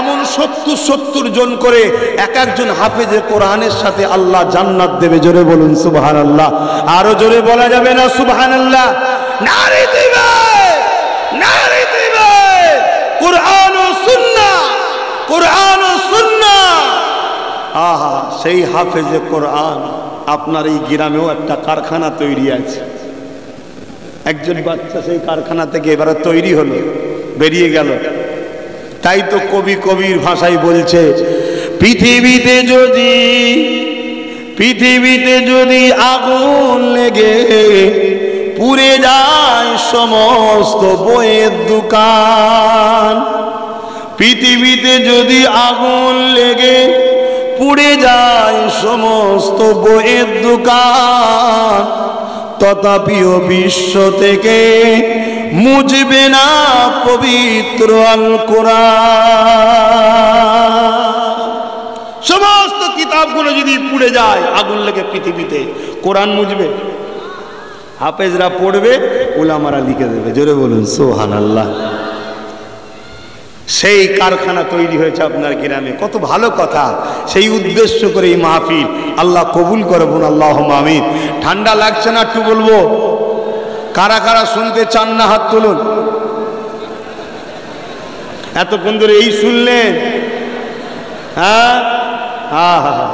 এমন 70 জন করে এক একজন হাফেজে কোরআনের সাথে আল্লাহ জান্নাত দেবে। জোরে বলুন সুবহানাল্লাহ। আরো জোরে বলা যাবে না সুবহানাল্লাহ? নারে দিবে, নারে দিবে। কোরআন ও সুন্নাহ, কোরআন ও সুন্নাহ। আহা, সেই হাফেজে কোরআন আপনার এই গ্রামেও একটা কারখানা তৈরি আছে। একজন বাচ্চা সেই কারখানা থেকে এবারে তৈরি হলো, বেরিয়ে গেল। তাই তো কবি কবির ভাষায় বলছে, পৃথিবীতে যদি আগুন লেগে পুড়ে যায় সমস্ত বইয়ের দোকান, পৃথিবীতে যদি আগুন লেগে পুড়ে যায় সমস্ত বইয়ের দোকান, তথাপিও বিশ্ব থেকে মুছবে না পবিত্র আল কোরআন। সমস্ত কিতাবগুলো যদি পুড়ে যায় আগুন লেগে পৃথিবীতে, কোরআন মুছবে? হাফেজরা পড়বে, উলামারা লিখে দেবে। জোরে বলুন সুবহানাল্লাহ। সেই কারখানা তৈরি হয়েছে আপনার গ্রামে, কত ভালো কথা। সেই উদ্দেশ্য করে এই মাহফিল, আল্লাহ কবুল করবেন, আল্লাহুম্মা আমিন। ঠান্ডা লাগছে না একটু বলবো? কারা কারা শুনতে চান না হাত তুলুন। এতক্ষণ ধরে এই শুনলেন? হ্যাঁ হ্যাঁ হ্যাঁ,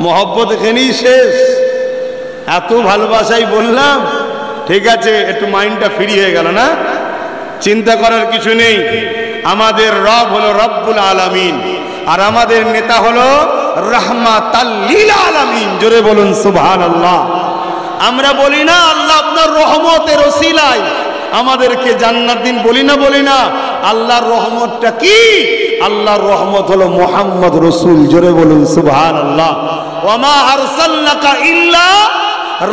মহব্বত এখানেই শেষ। এত ভালোবাসাই বললাম, ঠিক আছে, একটু মাইন্ডটা ফ্রি হয়ে গেল না? চিন্তা করার কিছু নেই। আমাদের রব হলো রব্বুল আলামিন, আর আমাদের নেতা হলো রাহমাতাল লিল আলামিন। জোরে বলুন সুবহানাল্লাহ। আমরা বলি না আল্লাহ আপনার রহমতের ওসিলায় আমাদেরকে জান্নাত দিন, বলি না। আল্লাহর রহমতটা কি? আল্লাহর রহমত হলো মুহাম্মদ রাসূল। জোরে বলুন সুবহানাল্লাহ। ওয়া মা আরসালনাকা ইল্লা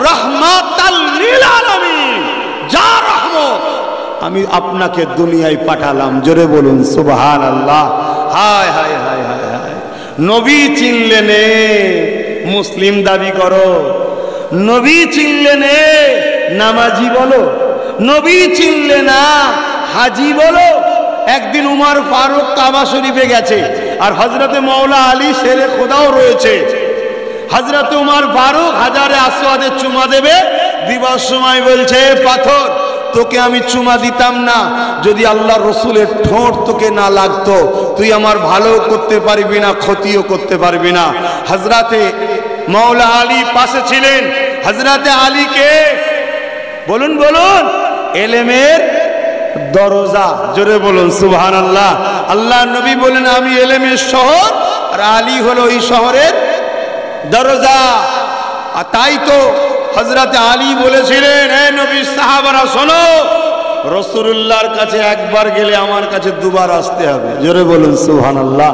রাহমাতাল লিল আলামিন। যা রহমত, আমি আপনাকে দুনিয়ায় পাঠালাম। জোরে বলুন সুবহানাল্লাহ। হায় হায় হায় হায় হায়, নবী চিনলে নে মুসলিম দাবি করো, নবী চিনলে নে নামাজি বলো, নবী চিনলে না হাজি বলো। একদিন উমর ফারুক কাবা শরীফে গেছে, আর হযরতে মাওলা আলী শেরে খোদাও রয়েছে। হযরতে উমর ফারুক হাজারে আসওয়াদে চুমা দেবে, দিবার সময় বলছে, পাথর তোকে আমি চুমা দিতাম না যদি আল্লাহর রসুলের ঠোঁট তোকে না লাগতো, তুই আমার ভালো করতে পারবি না, ক্ষতিও করতে পারবি না। হযরতে মাওলা আলী পাশে ছিলেন। হযরতে আলীকে বলুন এলেমের দরজা। জোরে বলুন সুবহানাল্লাহ। আল্লাহ নবী বলেন আমি এলেমের শহর, আর আলী হলো ওই শহরের দরজা। আর তাই তো হযরতে আলী বলেছিলেন, হে নবী সাহাবারা শোনো, রাসূলুল্লাহর কাছে একবার গেলে আমার কাছে দুবার আসতে হবে। জোরে বলুন সুবহানাল্লাহ।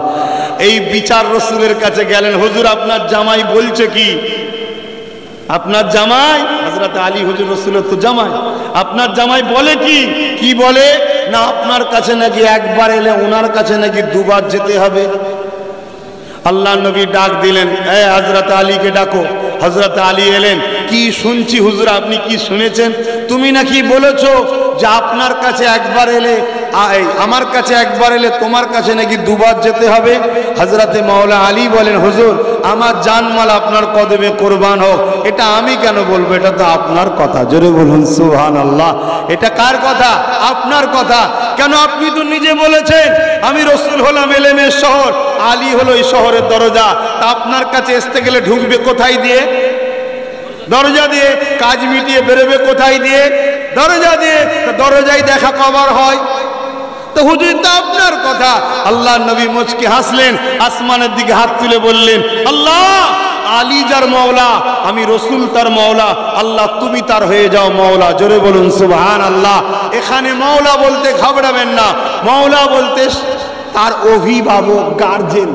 এই বিচার রাসূলের কাছে গেলেন, হুজুর আপনার জামাই বলছে কি? আপনার জামাই, হযরতে আলী হুজুর রাসূলের তো জামাই, আপনার জামাই বলে কি বলে না, আপনার কাছে নাকি একবার এলে ওনার কাছে নাকি দুবার যেতে হবে। আল্লাহ নবী ডাক দিলেন, হযরতে আলীকে ডাকো। হযরতে আলী এলেন। কি শুনছি হুজুর, আপনি কি শুনেছেন? তুমি নাকি বলেছো যে আপনার কাছে একবার এলে, আমার কাছে একবার এলে তোমার কাছে নাকি দুবার যেতে হবে। হযরতে মাওলা আলী বলেন, হুজুর আমার জানমাল আপনার কদমে কোরবান হোক। এটা আমি কেন বলবো, এটা তো আপনার কথা। জোরে বলুন সুবহানাল্লাহ। এটা কার কথা? আপনার কথা। কেন? আপনি তো নিজে বলেছেন আমি রাসূল হলাম এলেমের শহর, আলী হলো এই শহরের দরজা। তা আপনার কাছে আসতে গেলে ঢুকবে কোথায় দিয়ে? দরজা দিয়ে। কাজ মিটিয়ে বেরোবে কোথায় দিয়ে? দরজা দিয়ে। দরজায় দেখা কবার হয়। তো হুজুর তো আপনার কথা। আল্লাহ নবী মুচকি হাসলেন, আসমানের দিকে হাত তুলে বললেন, আল্লাহ আলী যার মওলা, আমি রাসূল তার মওলা, আল্লাহ তুমি তার হয়ে যাও মওলা। জোরে বলুন সুবহানাল্লাহ। এখানে মওলা বলতে ঘাবড়াবেন না, মওলা বলতে তার অভিভাবক, গার্জেন।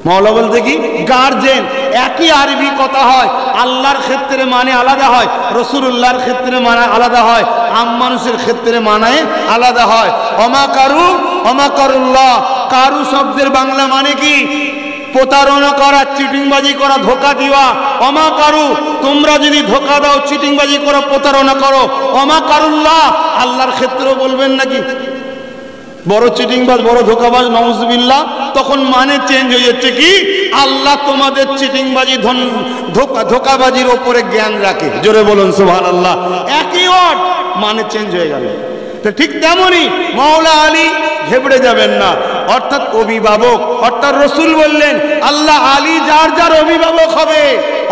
মওলা বলতে কি? গার্জেন। একই আরবি কথা হয়, আল্লাহর ক্ষেত্রে মানে আলাদা হয়, রাসূলুল্লাহর ক্ষেত্রে মানে আলাদা হয়, আম মানুষের ক্ষেত্রে মানে আলাদা হয়। অমাকারুল্লাহ, কারু শব্দের বাংলা মানে কি? প্রতারণা করা, চিটিংবাজি করা, ধোকা দেওয়া। অমাকারু, তোমরা যদি ধোকা দাও, চিটিংবাজি করো, প্রতারণা করো। অমাকারুল্লাহ, আল্লাহর ক্ষেত্রেও বলবেন নাকি? বড় চিটিংবাজ, বড় ধোকাবাজ, নাউজুবিল্লাহ, তখন মানে চেঞ্জ হয়ে যাচ্ছে কি? আল্লাহ তোমাদের চিটিংবাজি, ধোকাবাজির ওপরে জ্ঞান রাখে। জোরে বলুন সুবহানাল্লাহ। একই ওয়ার্ড, মানে চেঞ্জ হয়ে গেল। তো ঠিক তেমনই মাওলা আলী, ঘেবড়ে যাবেন না, অর্থাৎ অভিভাবক। অর্থাৎ রাসূল বললেন আল্লাহ আলী যার যার অভিভাবক হবে,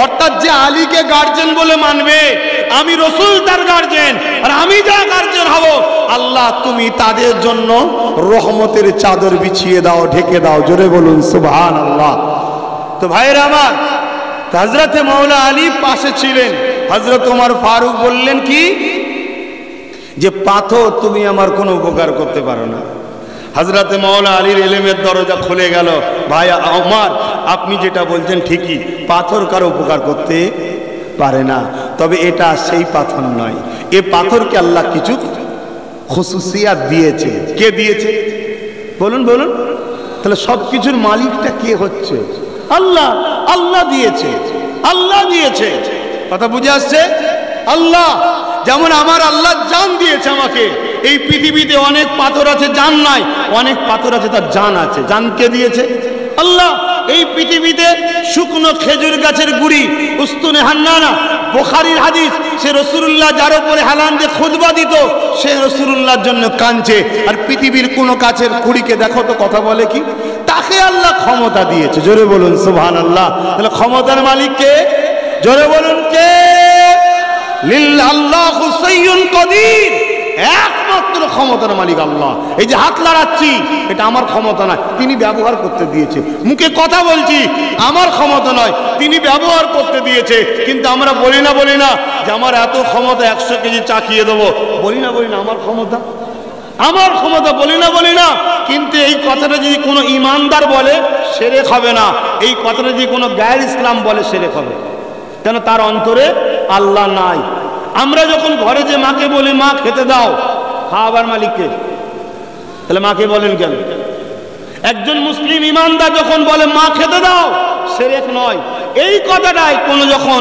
অর্থাৎ যে আলীকে গার্জেন বলে মানবে, আমি রাসূল তার গার্জেন, আর আমি যা গার্জেন হব, আল্লাহ তুমি তাদের জন্য রহমতের চাদর বিছিয়ে দাও, ঢেকে দাও। জোরে বলুন সুবহানাল্লাহ। তো ভাইরা আমার, হযরতে মাওলা আলী পাশে ছিলেন। হযরত ওমর ফারুক বললেন কি? যে পাথর তুমি আমার কোনো উপকার করতে পারো না। হযরতে মাওলা আলীর ইলমের দরজা খুলে গেল। ভাই ওমর, আপনি যেটা বলছেন ঠিকই, পাথর কারো উপকার করতে পারে না, তবে এটা সেই পাথর নয়। এ পাথরকে আল্লাহ কিছু খুসুসিয়াত দিয়েছে। কে দিয়েছে? বলুন। তাহলে সবকিছুর মালিকটা কে হচ্ছে? আল্লাহ। আল্লাহ দিয়েছে, আল্লাহ দিয়েছে। কথা বুঝে আসছে? আল্লাহ। যেমন আমার আল্লাহ জান দিয়েছে আমাকে। এই পৃথিবীতে অনেক পাথর আছে, জান নাই। অনেক পাথর আছে, তার জান আছে। জান কে দিয়েছে? আল্লাহ। এই পৃথিবীতে শুকনো খেজুর গাছের গুড়ি, উস্তুনে হান্নানা, বুখারীর হাদিস, সে রাসূলুল্লাহ যার উপরে হালান দিয়ে খুতবা দিত, সে রাসূলুল্লাহর জন্য কাঁদছে। আর পৃথিবীর কোনো গাছের কুড়িকে দেখো তো কথা বলে কি? তাকে আল্লাহ ক্ষমতা দিয়েছে। জোরে বলুন সুবহানাল্লাহ। তাহলে ক্ষমতার মালিক কে? জোরে বলুন কে? লিল্লাহু সাইয়্যুন কাদির। একমাত্র ক্ষমতার মালিক আল্লাহ। এই যে হাত লাড়াচ্ছি এটা আমার ক্ষমতা নয়, তিনি ব্যবহার করতে দিয়েছে। মুখে কথা বলছি আমার ক্ষমতা নয়, তিনি ব্যবহার করতে দিয়েছে। কিন্তু আমরা বলি না যে আমার এত ক্ষমতা 100 কেজি চাকিয়ে দেবো, বলি না আমার ক্ষমতা বলি না। কিন্তু এই কথাটা যদি কোনো ইমানদার বলে শিরক হবে না, এই কথাটা যদি কোনো গায়ের ইসলাম বলে শিরক হবে। কেন? তার অন্তরে আল্লাহ নাই। আমরা যখন ঘরে যে মাকে বলি মা খেতে দাও, খাওয়াবার মালিককে, তাহলে মাকে বলেন কেন? একজন মুসলিম ইমানদার যখন বলে মা খেতে দাও, শিরক নয়। এই কথাটাই কোনো যখন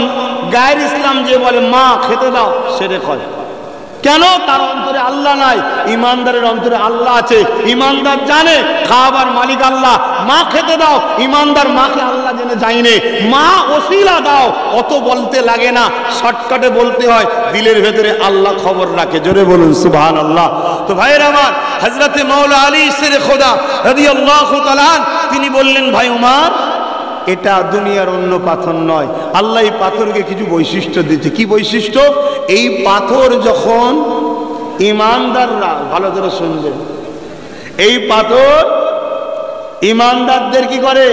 গায়ের ইসলাম যে বলে মা খেতে দাও, শিরক হয়। কেন? তার অন্তরে আল্লাহ নাই। ইমানদারের অন্তরে আল্লাহ আছে। ইমানদার জানে খাবার মালিক আল্লাহ, মা খেতে দাও। ইমানদার মাকে আল্লাহ জেনে যায়নি, মা ওসিলা দাও, অত বলতে লাগে না, শর্টকাটে বলতে হয়। দিলের ভেতরে আল্লাহ খবর রাখে। জোরে বলুন সুবহানাল্লাহ। তো ভাইয়ের আমার, হযরতে মাওলা আলী শেরে খোদা রাদিয়াল্লাহু তাআলা তিনি বললেন, ভাই উমর, এটা দুনিয়ার অন্য পাথর নয়। আল্লাহ এই পাথরকে কিছু বৈশিষ্ট্য দিয়েছে। কি বৈশিষ্ট্য? এই পাথর যখন ইমানদাররা, ভালো করে শুনবে, এই পাথর ইমানদারদের কি করে?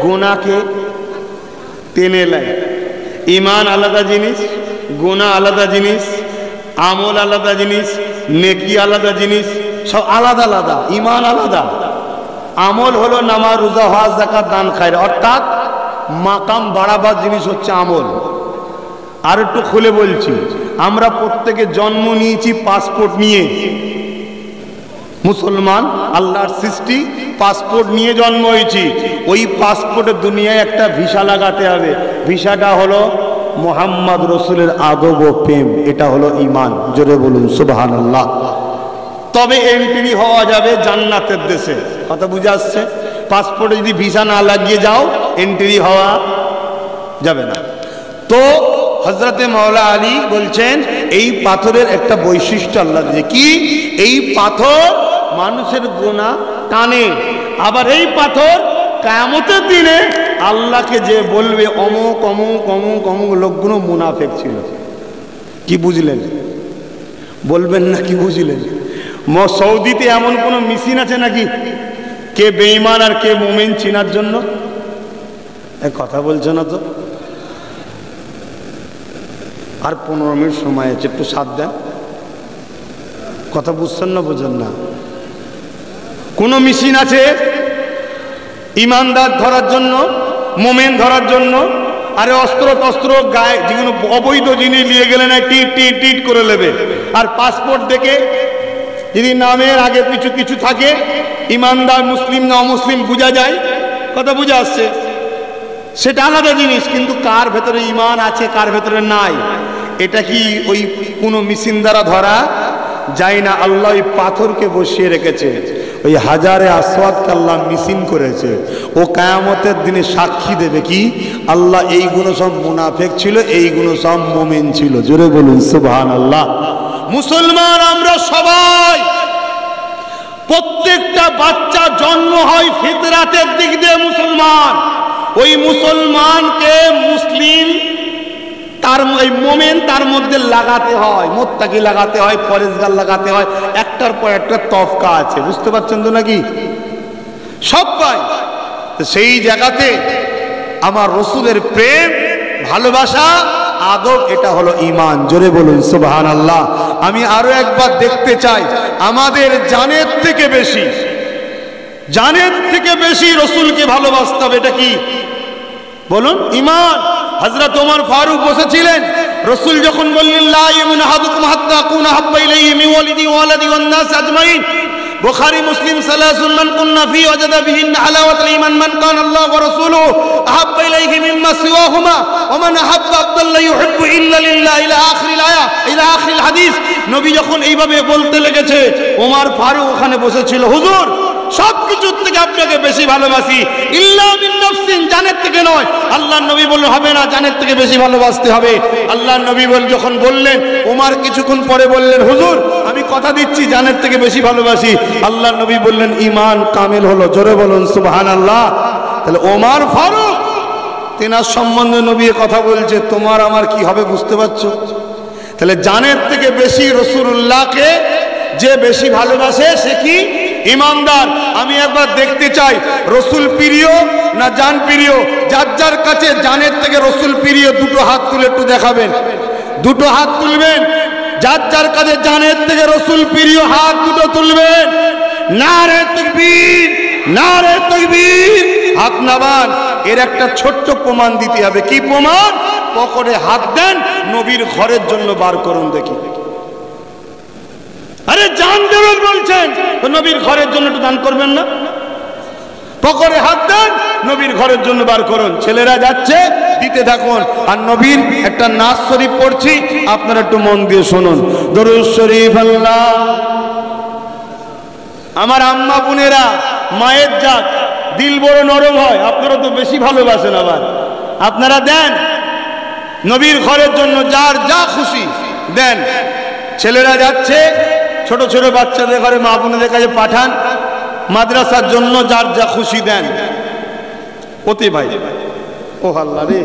গুনাহকে টেনে নেয়। ইমান আলাদা জিনিস, গুনাহ আলাদা জিনিস, আমল আলাদা জিনিস, নেকি আলাদা জিনিস, সব আলাদা আলাদা। ইমান আলাদা, আমল হলো নামাজ, রোজা, হজ, যাকাত, দান, খায়র, অর্থাৎ মাকাম বাড়াবার জিনিস হচ্ছে আমল। আর একটু খুলে বলছি, আমরা প্রত্যেকে জন্ম নিয়েছি পাসপোর্ট নিয়ে। মুসলমান, আল্লাহর সৃষ্টি, পাসপোর্ট নিয়ে জন্ম হয়েছি। ওই পাসপোর্টে দুনিয়ায় একটা ভিসা লাগাতে হবে। ভিসাটা হলো মুহাম্মদ রসুলের আদব ও প্রেম। এটা হলো ঈমান। জোরে বলুন সুবহানাল্লাহ। তবে এন্ট্রি হওয়া যাবে জান্নাতের দেশে। কথা বুঝে আসছে? পাসপোর্টে যদি ভিসা না লাগিয়ে যাও, এন্ট্রি হওয়া যাবে না। তো হযরতে মাওলা আলী বলছেন, এই পাথরের একটা বৈশিষ্ট্য আল্লাহ দিয়েছে। কি? এই পাথর মানুষের গুনাহ টানে। আবার এই পাথর কিয়ামতের দিনে আল্লাহকে যে বলবে অমুক অমুক অমুক অমুক লোকগুলো মুনাফিক ছিল। কি বুঝলেন? বলবেন না কি বুঝলেন? সৌদিতে এমন কোন মেশিন আছে নাকি কে বেঈমান আর কে মুমিন চিনার জন্য? কথা বলছে না তো। আর 15 মিনিট সময় আছে, একটু সাথ দেন। কথা বুঝছেন না? বোঝেন না? কোন মেশিন আছে ইমানদার ধরার জন্য, মুমিন ধরার জন্য? আরে অস্ত্র টস্ত্র গায়ে যেগুলো অবৈধ জিনিস নিয়ে গেলে না টিট টিট টিট করে নেবে। আর পাসপোর্ট দেখে যদি নামের আগে পিছু কিছু থাকে, ইমানদার মুসলিম না অমুসলিম বোঝা যায়। কথা বুঝে আসছে? সেটা আলাদা জিনিস। কিন্তু কার ভেতরে ইমান আছে কার ভেতরে নাই, এটা কি ওই কোনো মেশিন দ্বারা ধরা যায় না। আল্লাহ ওই পাথরকে বসিয়ে রেখেছে, ওই হাজারে আসওয়াদকে আল্লাহ মেশিন করেছে। ও কিয়ামতের দিনে সাক্ষী দেবে কি? আল্লাহ এইগুলো সব মুনাফিক ছিল, এইগুলো সব মুমিন ছিল। জোরে বলুন সুবহানাল্লাহ। মুসলমান আমরা সবাই, প্রত্যেকটা বাচ্চা জন্ম হয় ফিতরাতের দিক দিয়ে মুসলমান। ওই মুসলমানকে মুসলিম তার মুমিন তার মধ্যে লাগাতে হয়, মুত্তাকি লাগাতে হয়, পরেজগার লাগাতে হয়। একটার পর একটা তফকা আছে, বুঝতে পারছেন তো নাকি? সবাই তো সেই জায়গাতে আমার রসুলের প্রেম, ভালোবাসা, আদব, এটা হলো ঈমান। জোরে বলুন সুবহানাল্লাহ। আমি আরো একবার দেখতে চাই, আমাদের জানের থেকে বেশি রসুলকে ভালোবাসতে হবে। এটা কি বলুন? ঈমান। হযরত ওমর ফারুক বসেছিলেন, রসুল যখন বললেন লা ইয়ামিনু আহাদুকুম হাত্তা আকুনা হাব্বা ইলাইহি মিন ওয়ালিদি ওয়া ওয়ালাদি ওয়ান নাস আজমাইন। বুখারী মুসলিম সালাসুন মান কুন্না ফি ওয়াজাদা বিহিন্না হালাওয়াতাল ঈমান মান কানা আল্লাহু ওয়া রাসূলুহু আহাব্বা ইলাইহি মিম্মা সিওয়াহুমা ওয়া মান আহাব্বা আবদান লা ইউহিব্বু ইল্লা লিল্লাহ ইলা আখিরিল আয়া ইলা আখিরিল হাদিস। নবী যখন এইভাবে বলতে লেগেছে, ওমর ফারুক ওখানে বসেছিল, হুজুর সবকিছুর থেকে আপনাকে বেশি ভালোবাসি, ইল্লা বিন নাফসিন, জানের থেকে নয়। আল্লাহর নবী বললেন হবে না, জানের থেকে বেশি ভালোবাসতে হবে। আল্লাহর নবী যখন বললেন, ওমর কিছুক্ষণ পরে বললেন, হুজুর আমি কথা দিচ্ছি জানের থেকে বেশি ভালোবাসি। আল্লাহর নবী বললেন ঈমান কামিল হলো। জোরে বলুন সুবহানাল্লাহ। তাহলে ওমর ফারুক তেনার সম্বন্ধে নবী কথা বলছে, তোমার আমার কি হবে বুঝতে পারছো? তাহলে জানের থেকে বেশি রাসূলুল্লাহকে যে বেশি ভালোবাসে সে কি ঈমানদার। আমি একবার দেখতে চাই রাসূল প্রিয় না জান প্রিয়। যার যার কাছে জানের থেকে রাসূল প্রিয় দুটো হাত তুলে একটু দেখাবেন, দুটো হাত তুলবেন। যার যার কাছে জানের থেকে রাসূল প্রিয় হাত দুটো তুলবেন। নারে তাকবীর, নারে তাকবীর। হাত নামান। এর একটা ছোট্ট প্রমাণ দিতে হবে। কি প্রমাণ? পকেটে হাত দেন, নবীর ঘরের জন্য বার করুন দেখি। আরে জান দেবেন বলছেন তো নবীর ঘরের জন্য একটু দান করবেন না? পকেটে হাত দেন, নবীর ঘরের জন্য বার করুন। ছেলেরা যাচ্ছে, দিতে থাকুন। আর নবীর একটা নাজ শরীফ পড়ছি, আপনারা একটু মন দিয়ে শুনুন। দরুদ শরীফ। আল্লাহ আমার আম্মা বোনেরা, মায়ের জাত, দিল বড় নরম হয়। আপনারা তো বেশি ভালোবাসেন। আবার আপনারা দেন নবীর ঘরের জন্য, যার যা খুশি দেন। ছেলেরা যাচ্ছে, ছোট ছোট বাচ্চাদের ঘরে মা বোনদের কাছে পাঠান। মাদ্রাসার জন্য যার যা খুশি দেন। ওতে ভাই, ও আল্লাহ রে,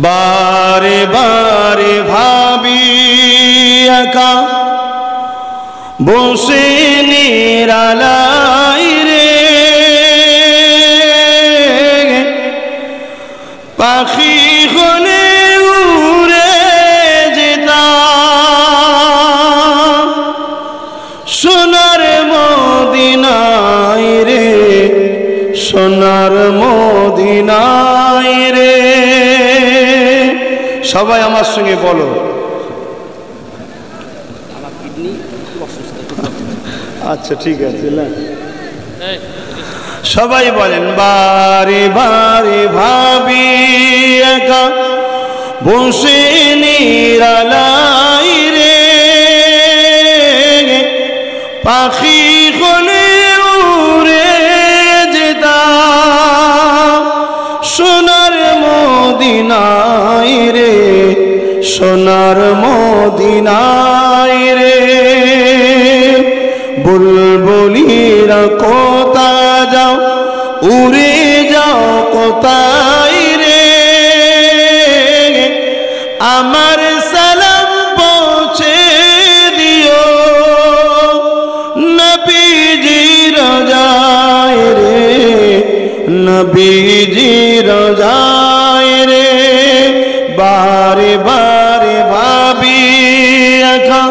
বারে বারে ভাবি একা বসে নিরালাই রে, পাখি হলে উড়ে যেতাম সোনার মদিনায় রে, সোনার মদিনায় রে। সবাই আমার সঙ্গে বলো। আচ্ছা ঠিক আছে, সবাই বলেন। বারে বারে ভাবি একা বসে নিরালাই রে, পাখি হলে উড়ে যেতাম সোনার মদিনায় রে, সোনার মদিনায় রে। বুলবুলিরা কোথা যাও, উড়ে যাও কোথায় রে, আমার সালাম পৌঁছে দিও নবীজি রোজায় রে, নবীজি রোজায় রে। বারে বারে ভাবি একা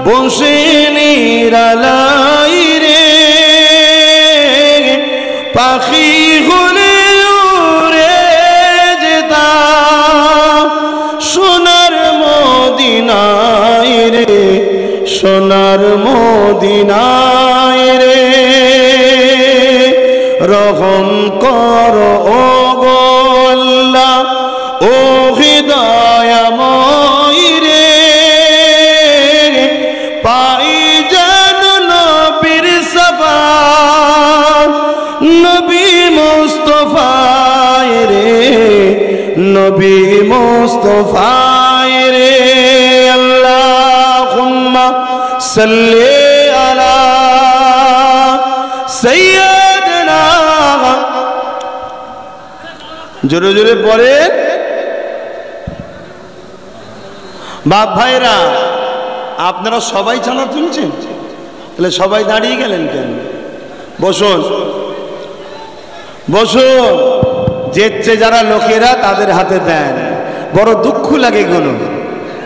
বসে নিরালাই রে, পাখি হলে উড়ে যেতাম সোনার মদিনায় রে, সোনার মদিনায় রে। রহম করো ও গো আল্লাহ, ও হৃদয়াময় রে, পাই যেন নবীর সাফাত, নবী মুস্তাফায় রে, নবী মুস্তাফায় রে। আল্লাহুম্মা সাল্লি আলা সাইয়্যিদিনা। জোরে জোরে পড়ে। বাপ ভাইরা, আপনারা সবাই চাঁদা তুলছেন, তাহলে সবাই দাঁড়িয়ে গেলেন কেন? বসুন বসুন। যেচ্ছে যারা লোকেরা তাদের হাতে দেন। বড় দুঃখ লাগে গুলো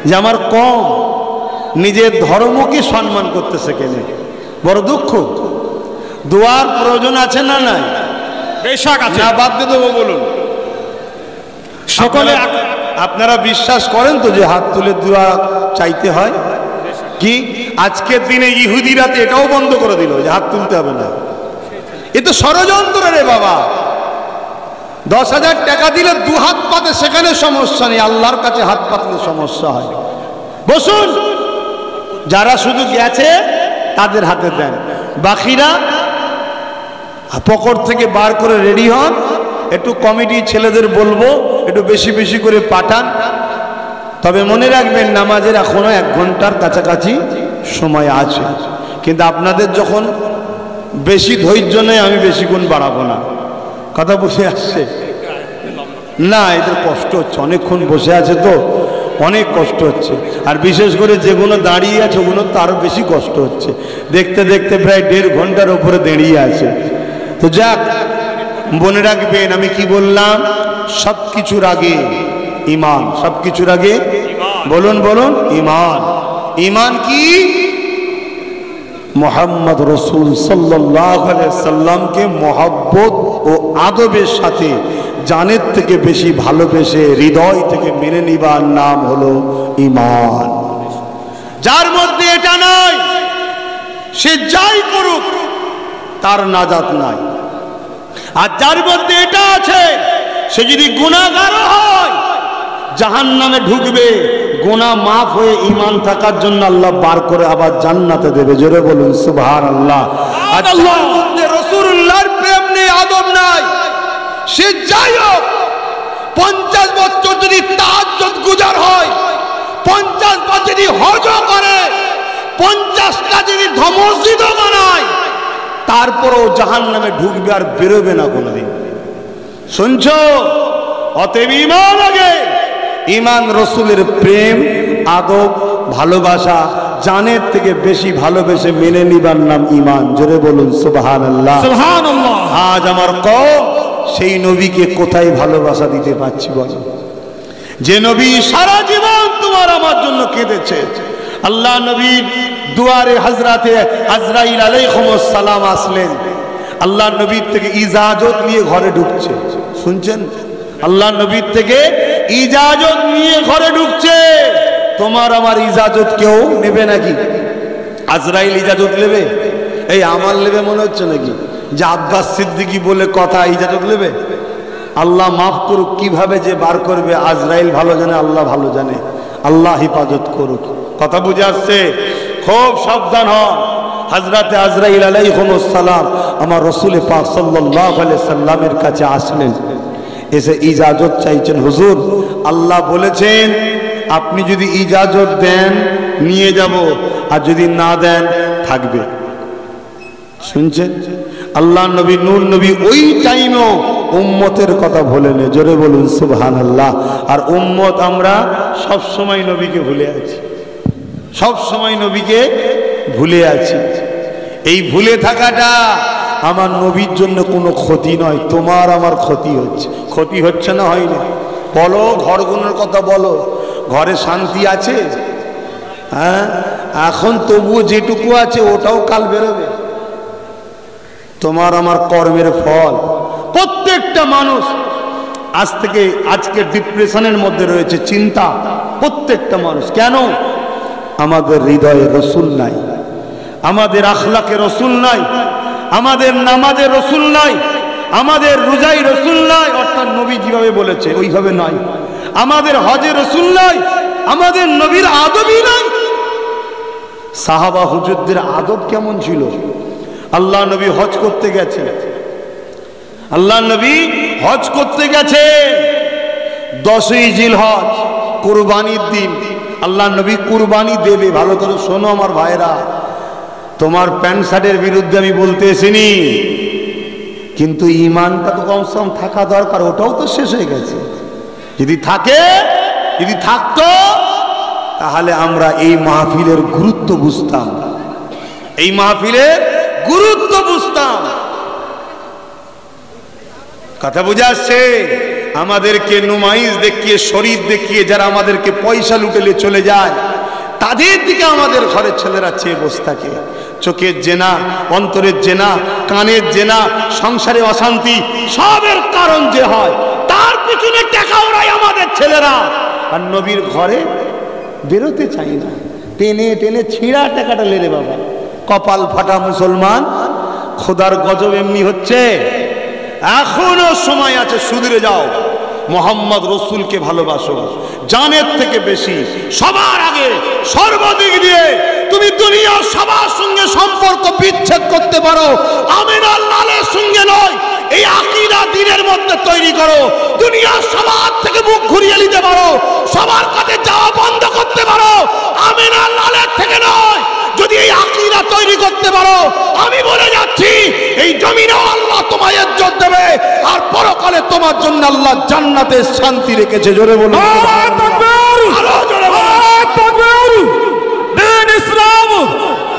যে আমার কম নিজের ধর্মকে সম্মান করতেছে কেন, বড় দুঃখ। দোয়ার প্রয়োজন আছে না নাই? বেশক আছে। না বাদ দিয়ে দেবো বলুন। সকলে আপনারা বিশ্বাস করেন তো যে হাত তুলে দোয়া চাইতে হয়? কি আজকের দিনে ইহুদিরা তো এটাও বন্ধ করে দিল যে হাত তুলতে হবে না। এ তো ষড়যন্ত্র রে বাবা। 10,000 টাকা দিলে দু হাত পাতে, সেখানে সমস্যা নেই, আল্লাহর কাছে হাত পাতলে সমস্যা হয়। বসুন। যারা শুধু গেছে তাদের হাতে দেন, বাকিরা পকেট থেকে বার করে রেডি হন। একটু কমিটি ছেলেদের বলবো একটু বেশি বেশি করে পাঠান। তবে মনে রাখবেন নামাজের এখনো 1 ঘন্টার কাছাকাছি সময় আছে। কিন্তু আপনাদের যখন বেশি ধৈর্য নেই, আমি বেশিক্ষণ বাড়াবো না। কথা বুঝে আসছে না? এদের কষ্ট হচ্ছে, অনেকক্ষণ বসে আছে তো অনেক কষ্ট হচ্ছে। আর বিশেষ করে যেগুলো দাঁড়িয়ে আছে ওগুলো তো আরো বেশি কষ্ট হচ্ছে। দেখতে দেখতে প্রায় 1.5 ঘন্টার উপরে দাঁড়িয়ে আছে। তো যাক, মনে রাখবেন আমি কি বললাম, সব কিছুর আগে ঈমান। সব কিছুর আগে বলুন বলুন ঈমান। ঈমান কি? মুহাম্মদ রাসূল সাল্লাল্লাহু আলাইহি সাল্লামকে মহব্বত ও আদবের সাথে জানের থেকে বেশি ভালোবেসে হৃদয় থেকে মেনে নিবার নাম হলো ঈমান। যার মধ্যে এটা নাই, সে যাই করুক তার নাজাত নাই। আর যার মধ্যে এটা আছে, সে যদি গুনাহগার হয় জাহান্নামে ঢুকবে, গুনাহ মাফ হয়ে ঈমান থাকার জন্য আল্লাহ বার করে আবার জান্নাতে দেবে। জোরে বলুন সুবহানাল্লাহ। আর যার মধ্যে রাসূলুল্লাহর প্রেম নেই, আদব নাই, সে যাই হোক 50 বছর যদি তাহাজ্জুদ গুজার হয়, 50 বার যদি হজ করে, 50টা যদি মসজিদও বানায়, তারপরও জাহান্নামে ঢুকবে আর বেরোবে না কোনোদিন। শুনছো? অতএব ঈমান আগে। ঈমান রাসূলের প্রেম, আদব, ভালোবাসা, জানের থেকে বেশি ভালোবেসে মেনে নিবার নাম ঈমান। জোরে বলুন সুবহানাল্লাহ সুবহানাল্লাহ। আজ আমার কওম সেই নবীকে কোথায় ভালোবাসা দিতে পারছি বলো? যে নবী সারা জীবন তোমার আমার জন্য কেঁদেছে। আল্লাহ নবীর দুয়ারে হযরতে আজরাইল আলাইহিস সালাম আসলেন, আল্লাহ নবীর থেকে ইজাজত নিয়ে ঘরে ঢুকছে। শুনছেন? আল্লাহ নবীর থেকে ইজাজত নিয়ে ঘরে ঢুকছে। তোমার আমার ইজাজত কেউ নেবে নাকি? আজরাইল ইজাজত নেবে? এই আমার নেবে মনে হচ্ছে নাকি যে আব্বাস সিদ্দিকী বলে কথা ইজাজত নেবে? আল্লাহ মাফ করুক, কিভাবে যে বার করবে আজরাইল ভালো জানে, আল্লাহ ভালো জানে। আল্লাহ হিফাজত করুক। কথা বুঝে আসছে? খুব সাবধান হন। হযরতে আজরাইল আলাইহিস সালাম আমার রাসূল পাক সাল্লাল্লাহু আলাইহি সাল্লামের কাছে আসলেন, এসে ইজাজত চাইছেন। হুজুর, আল্লাহ বলেছেন আপনি যদি ইজাজত দেন নিয়ে যাব, আর যদি না দেন থাকবে। শুনছেন? আল্লাহ নবী নূর নবী ওই টাইমেও উম্মতের কথা ভোলেনি। জোরে বলুন সুবহানাল্লাহ। আর উম্মত আমরা সব সময় নবীকে ভুলে আছি, সব সময় নবীকে ভুলে আছি। এই ভুলে থাকাটা আমার নবীর জন্য কোনো ক্ষতি নয়, তোমার আমার ক্ষতি হচ্ছে। ক্ষতি হচ্ছে না? হয় না? বলো, ঘরগুলোর কথা বলো, ঘরে শান্তি আছে? হ্যাঁ, এখন তবুও যেটুকু আছে ওটাও কাল বেরোবে। তোমার আমার কর্মের ফল। প্রত্যেকটা মানুষ আজকে ডিপ্রেশনের মধ্যে রয়েছে, চিন্তা। প্রত্যেকটা মানুষ। কেন? আমাদের হৃদয়ে রসুল নাই, আমাদের আখলাকে রসুল নাই, আমাদের নামাজে রসুল নাই, আমাদের রোজাই রসুল নাই, অর্থাৎ নবী যেভাবে বলেছে ওইভাবে নাই। আমাদের হজে রসুল নাই, আমাদের নবীর আদবই নাই। সাহাবা হুজুরদের আদব কেমন ছিল? আল্লাহ নবী হজ করতে গেছে, আল্লাহ নবী হজ করতে গেছে 10ই জিলহজ, কুরবানির দিন। আল্লাহ নবী কুরবানি দেবে। ভালো করে শোনো আমার ভাইরা, তোমার প্যান্ট শার্টের বিরুদ্ধে আমি বলতে এসিনি, কিন্তু ঈমানটা তো কমসে কম থাকা দরকার। ওটাও তো শেষ হয়ে গেছে। যদি থাকতো তাহলে আমরা এই মাহফিলের গুরুত্ব বুঝতাম, এই মাহফিলের গুরুত্ব বুঝতাম। কথা বুঝে আসছে? আমাদেরকে নুমাইশ দেখিয়ে, শরীর দেখিয়ে যারা আমাদেরকে পয়সা লুটেলে চলে যায়, তাদের দিকে আমাদের ঘরের ছেলেরা চেয়ে বসে থাকে। চোখের জেনা, অন্তরের জেনা, কানের জেনা, সংসারে অশান্তি, সবের কারণ যে হয় তার পিছনে টাকা ওরাই আমাদের ছেলেরা। আর নবীর ঘরে বেরোতে চাই না, টেনে টেনে ছিঁড়া টাকাটা লেরে বাবা। কপাল ফাটা মুসলমান, খোদার গজব এমনি হচ্ছে। এখনো সময় আছে, সুধরে যাও। মোহাম্মদ রসুলকে ভালোবাসো জানের থেকে বেশি, সবার আগে, সর্বদিক দিয়ে। তুমি দুনিয়ার সবার সঙ্গে সম্পর্ক বিচ্ছেদ করতে পারো, আমিনার লালের সঙ্গে নয়। এই আকীদা দ্বীনের মধ্যে তৈরি করো। দুনিয়ার সবার থেকে মুখ ঘুরিয়ে নিতে পারো, সবার কাছে যাওয়া বন্ধ করতে পারো, আমিনার লালের থেকে নয়। যদি এই আকীদা তৈরি করতে পারো, আমি বলে যাচ্ছি এই জমিনেও আল্লাহ তোমায় ইজ্জত দেবে, আর পরকালে তোমার জন্য আল্লাহ জান্নাতে শান্তি রেখেছে। জোরে বলুন আল্লাহু আকবার, আরো জোরে বলুন আল্লাহু আকবার। দিন ইসলাম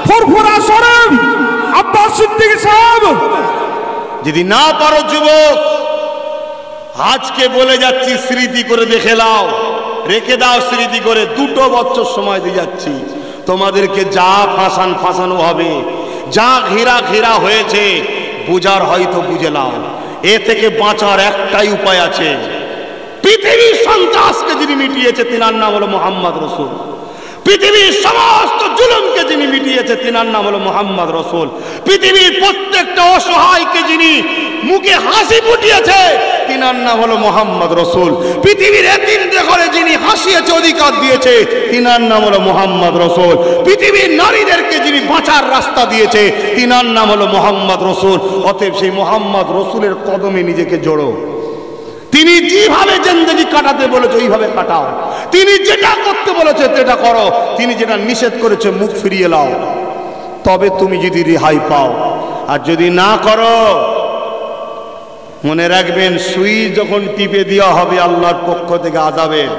ফুরফুরা শরীফ আব্বাস সিদ্দিকী সাহেব। যদি না পারো যুবক, আজকে বলে যাচ্ছি স্মৃতি করে দেখে নাও, রেখে দাও স্মৃতি করে। 2 বছর সময় দিয়ে যাচ্ছি তোমাদেরকে। যা ফাঁসানো হবে, যা ঘেরা হয়েছে, বুঝার হয়তো বুঝে নাও। এ থেকে বাঁচার একটাই উপায় আছে। পৃথিবীর সন্ত্রাসকে যিনি মিটিয়েছে তিনার নাম হলো মুহাম্মদ রাসূল। পৃথিবীর সমস্ত জুলুমকে যিনি মিটিয়েছে তিনার নাম হলো মুহাম্মদ রাসূল। পৃথিবীর প্রত্যেকটা অসহায়কে যিনি মুখে হাসি ফুটিয়েছে তিনার নাম হলো মুহাম্মদ রাসূল। পৃথিবীর এতিমদের ঘরে যিনি হাসিয়েছে, অধিকার দিয়েছে, তিনার নাম হলো মুহাম্মদ রাসূল। পৃথিবীর নারীদেরকে যিনি বাঁচার রাস্তা দিয়েছে তিনার নাম হলো মুহাম্মদ রাসূল। অতএব সেই মুহাম্মদ রাসূলের কদমে নিজেকে জড়ো। তিনি যেভাবে জিন্দেগি কাটাতে বলেছে ওইভাবে কাটাও। তিনি যেটা করতে বলেছে সেটা করো। তিনি যেটা নিষেধ করেছে মুখ ফিরিয়ে নাও। তবে তুমি যদি রেহাই পাও। আর যদি না করো, মনে রাখবেন সুইচ যখন টিপে দেওয়া হবে আল্লাহর পক্ষ থেকে আযাবের,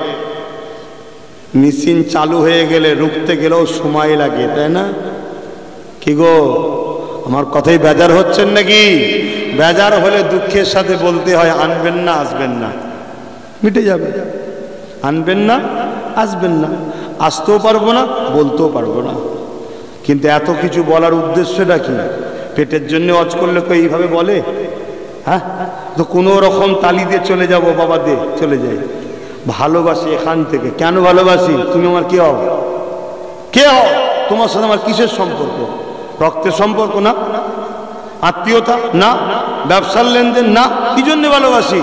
মেশিন চালু হয়ে গেলে রুখতে গেলেও সময় লাগে, তাই না? কি গো, আমার কথাই বেজার হচ্ছেন নাকি? বেজার হলে দুঃখের সাথে বলতে হয়, আনবেন না আসবেন না, মিটে যাবে। আনবেন না আসবেন না, আসতেও পারবো না, বলতেও পারবো না। কিন্তু এত কিছু বলার উদ্দেশ্যটা কি? পেটের জন্য অজ করলে কেউ এইভাবে বলে? হ্যাঁ, তো কোনো রকম তালি দিয়ে চলে যাব, বাবা দে চলে যাই। ভালোবাসি এখান থেকে। কেন ভালোবাসি? তুমি আমার কে হও? কে হও? তোমার সাথে আমার কিসের সম্পর্ক? রক্তের সম্পর্ক না, আত্মীয়তা না, ব্যবসার লেনদেন না। কি জন্য ভালোবাসি?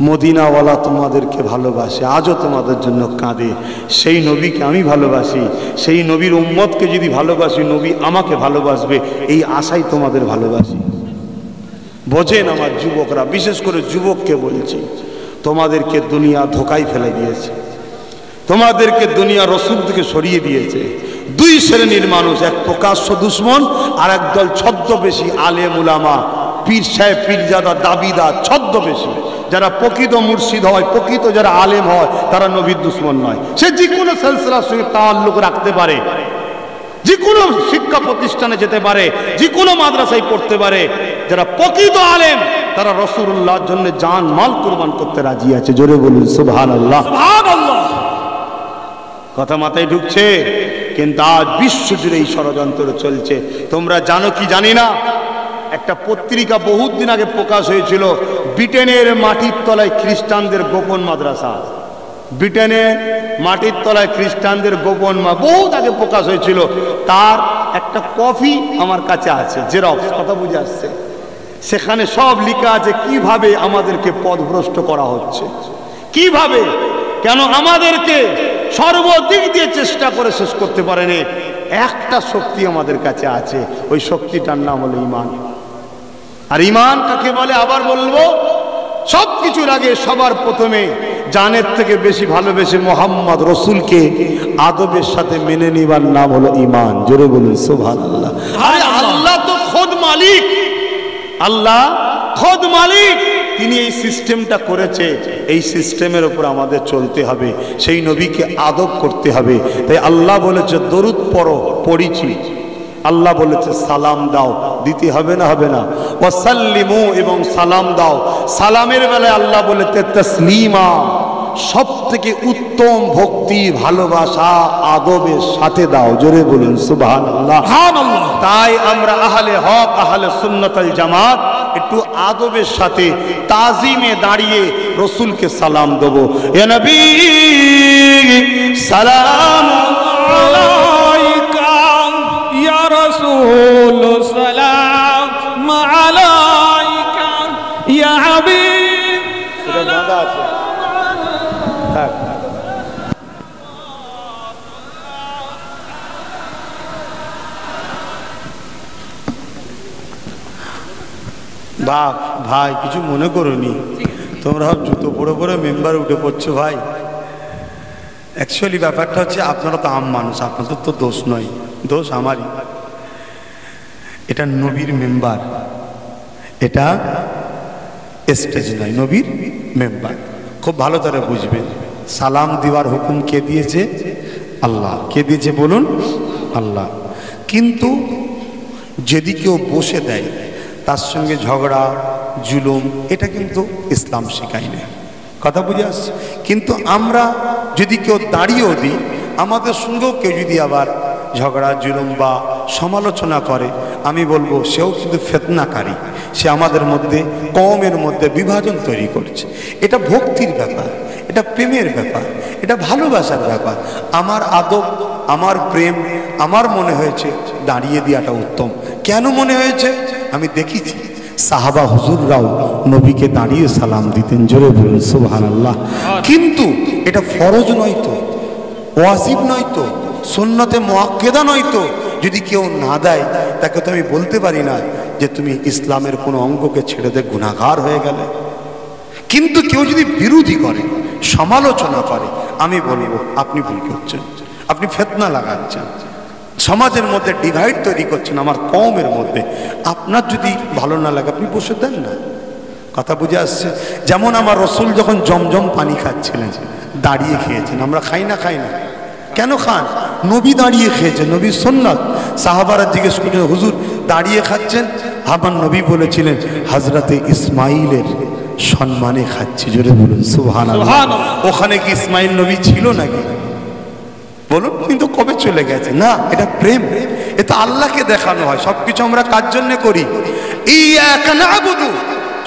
মদিনাওয়ালা তোমাদেরকে ভালোবাসে, আজও তোমাদের জন্য কাঁদে। সেই নবীকে আমি ভালোবাসি। সেই নবীর উম্মতকে যদি ভালোবাসি, নবী আমাকে ভালোবাসবে, এই আশাই তোমাদের ভালোবাসি। বোঝেন আমার যুবকরা, বিশেষ করে যুবককে বলছি, তোমাদেরকে দুনিয়া ধোকায় ফেলে দিয়েছে। তোমাদেরকে দুনিয়া রসুল থেকে সরিয়ে দিয়েছে। 2 শ্রেণীর মানুষ, এক প্রকাশ্য দুশ্মন, আর একদল ছদ্মবেশী আলেম উলামা, পীর সাহেব, পীরজাদা, দাবিদার, ছদ্মবেশী। যারা প্রকৃত মুর্শিদ হয়, প্রকৃত যারা আলেম হয়, তারা নবীর দুশ্মন নয়। সে যে কোনো সিলসিলার সঙ্গে তাআল্লুক রাখতে পারে, যে কোনো শিক্ষা প্রতিষ্ঠানে যেতে পারে, যে কোনো মাদ্রাসায় পড়তে পারে। যারা প্রকৃত আলেম তারা রাসূলুল্লাহর জন্য জান মাল কুরবান করতে রাজি আছে। জোরে বলুন সুবহানাল্লাহ, সুবহানাল্লাহ। কথা মাথায় ঢুকছে? কিন্তু আজ বিশ্বজুড়ে এই ষড়যন্ত্র চলছে। তোমরা জানো কি জানি না, একটা পত্রিকা বহুত দিন আগে প্রকাশ হয়েছিল, ব্রিটেনের মাটির তলায় খ্রিস্টানদের গোপন মাদ্রাসা। ব্রিটেনের মাটির তলায় খ্রিস্টানদের গোপন বহুত আগে প্রকাশ হয়েছিল। তার একটা কপি আমার কাছে আছে, জেরক্স। কথা বুঝে আসছে? সেখানে সব লেখা আছে কিভাবে আমাদেরকে পথভ্রষ্ট করা হচ্ছে, কিভাবে, কেন আমাদেরকে সর্বদিক দিয়ে চেষ্টা করে শেষ করতে পারেনি। একটা শক্তি আমাদের কাছে আছে, ওই শক্তিটার নাম হলো ঈমান। আর ঈমান কাকে বলে আবার বলবো? সব কিছুর আগে সবার প্রথমে জানের থেকে বেশি ভালোবেসে মুহাম্মদ রাসূলকে আদবের সাথে মেনে নেবার নাম হলো ঈমান। জোরে বলুন সুবহানাল্লাহ। আরে আল্লাহ তো খোদ মালিক, আল্লাহ খোদ মালিক। তিনি এই সিস্টেমটা করেছে, এই সিস্টেমের উপর আমাদের চলতে হবে, সেই নবীকে আদব করতে হবে। তাই আল্লাহ বলেছে দরুদ পড়ো, পড়িছি। আল্লাহ বলেছে সালাম দাও, দিতে হবে না? হবে না? ওয়াসাল্লিমু, এবং সালাম দাও। সালামের বেলায় আল্লাহ বলেছে তাসলিমা, সব থেকে উত্তম ভক্তি, ভালোবাসা আদবের সাথে দাও। জোরে বলুন সুবহানাল্লাহ, সুবহানাল্লাহ। তাই আমরা আহলে হক, আহলে সুন্নাত ওয়াল জামাত একটু আদবের সাথে তাজিমে দাঁড়িয়ে রসুলকে সালাম দেবো। এ নবী সালাম আলাইকা ইয়া রাসূল, সালাম আলাইকা ইয়া হাবিব। এটা বাঁধা আছে, থাক। ভাই কিছু মনে করোনি, তোমরা জুতো পরে পরে মেম্বার উঠে পড়ছো ভাই। অ্যাকচুয়ালি ব্যাপারটা হচ্ছে আপনারা তো আম মানুষ, আপনাদের তো দোষ নয়, দোষ আমারই। এটা নবীর মেম্বার, এটা স্টেজ নয়, নবীর মেম্বার। খুব ভালো করে বুঝবেন, সালাম দেওয়ার হুকুম কে দিয়েছে? আল্লাহ। কে দিয়েছে বলুন? আল্লাহ। কিন্তু যদি কেউ বসে দেয় তার সঙ্গে ঝগড়া জুলুম, এটা কিন্তু ইসলাম শেখায় না। কথা বুঝে আসছে? কিন্তু আমরা যদি কেউ দাঁড়িয়েও দিই, আমাদের সঙ্গেও কেউ যদি আবার ঝগড়া জুলুম বা সমালোচনা করে, আমি বলবো সেও কিন্তু ফিতনাকারী, সে আমাদের মধ্যে কওমের মধ্যে বিভাজন তৈরি করছে। এটা ভক্তির ব্যাপার, এটা প্রেমের ব্যাপার, এটা ভালোবাসার ব্যাপার। আমার আদব, আমার প্রেম, আমার মনে হয়েছে দাঁড়িয়ে দেওয়াটা উত্তম। কেন মনে হয়েছে? আমি দেখেছি সাহাবা হুজুররাও নবীকে দাঁড়িয়ে সালাম দিতেন। জোরে বলুন সুবহানাল্লাহ। কিন্তু এটা ফরজ নয় তো, ওয়াজিব নয় তো, সুন্নতে মুআক্কাদা নয় তো। যদি কেউ না দেয় তাকে তো আমি বলতে পারি না যে তুমি ইসলামের কোনো অঙ্গকে ছেড়ে দে, গুনাহগার হয়ে গেলে। কিন্তু কেউ যদি বিরোধী করে, সমালোচনা করে, আমি বলবো আপনি ভুল করছেন, আপনি ফিতনা লাগাচ্ছেন, সমাজের মধ্যে ডিভাইড তৈরি করছেন আমার কওমের মধ্যে। আপনার যদি ভালো না লাগে আপনি বসে দেন না। কথা বুঝে আসছে? যেমন আমার রসুল যখন জমজম পানি খাচ্ছিলেন, দাঁড়িয়ে খেয়েছেন। আমরা খাই না? খাই না। কেন খান? নবী দাঁড়িয়ে খেয়েছেন, নবীর সুন্নাত। সাহাবারা জিজ্ঞেস করলেন, হুজুর দাঁড়িয়ে খাচ্ছেন? আমার নবী বলেছিলেন হযরতে ইসমাইলের সম্মানে খাচ্ছি। জোরে বলুন সুবহানাল্লাহ। ওখানে কি ইসমাইল নবী ছিল নাকি? বলুন। কিন্তু কবে চলে গেছে? না, এটা প্রেম, এটা আল্লাহকে দেখানো হয়। সবকিছু আমরা কার জন্য করি? ইয়াকা না'বুদু,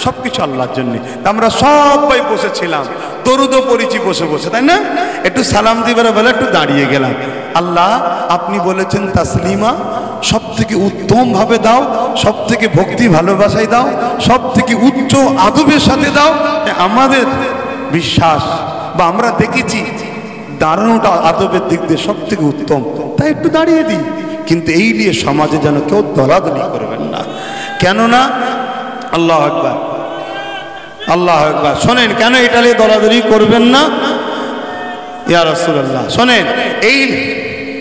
সবকিছু আল্লাহর জন্য। আমরা সবাই বসেছিলাম, দরুদও পড়েছি বসে বসে, তাই না? একটু সালাম দিবার বেলা একটু দাঁড়িয়ে গেলাম। আল্লাহ আপনি বলেছেন তাসলিমা, সব থেকে উত্তম ভাবে দাও, সব থেকে ভক্তি ভালোবাসায় দাও, সব থেকে উচ্চ আদবের সাথে দাও। আমাদের বিশ্বাস বা আমরা দেখেছি দাঁড়ানোটা আদবের দিক দিয়ে সব থেকে উত্তম, তাই একটু দাঁড়িয়ে দিই। কিন্তু এই নিয়ে সমাজে যেন কেউ দলাদলি করবেন না। কেননা আল্লাহু আকবার, আল্লাহু আকবার। শোনেন, কেন এটা নিয়ে দলাদলি করবেন না? ইয়া রাসূলুল্লাহ, শোনেন, এই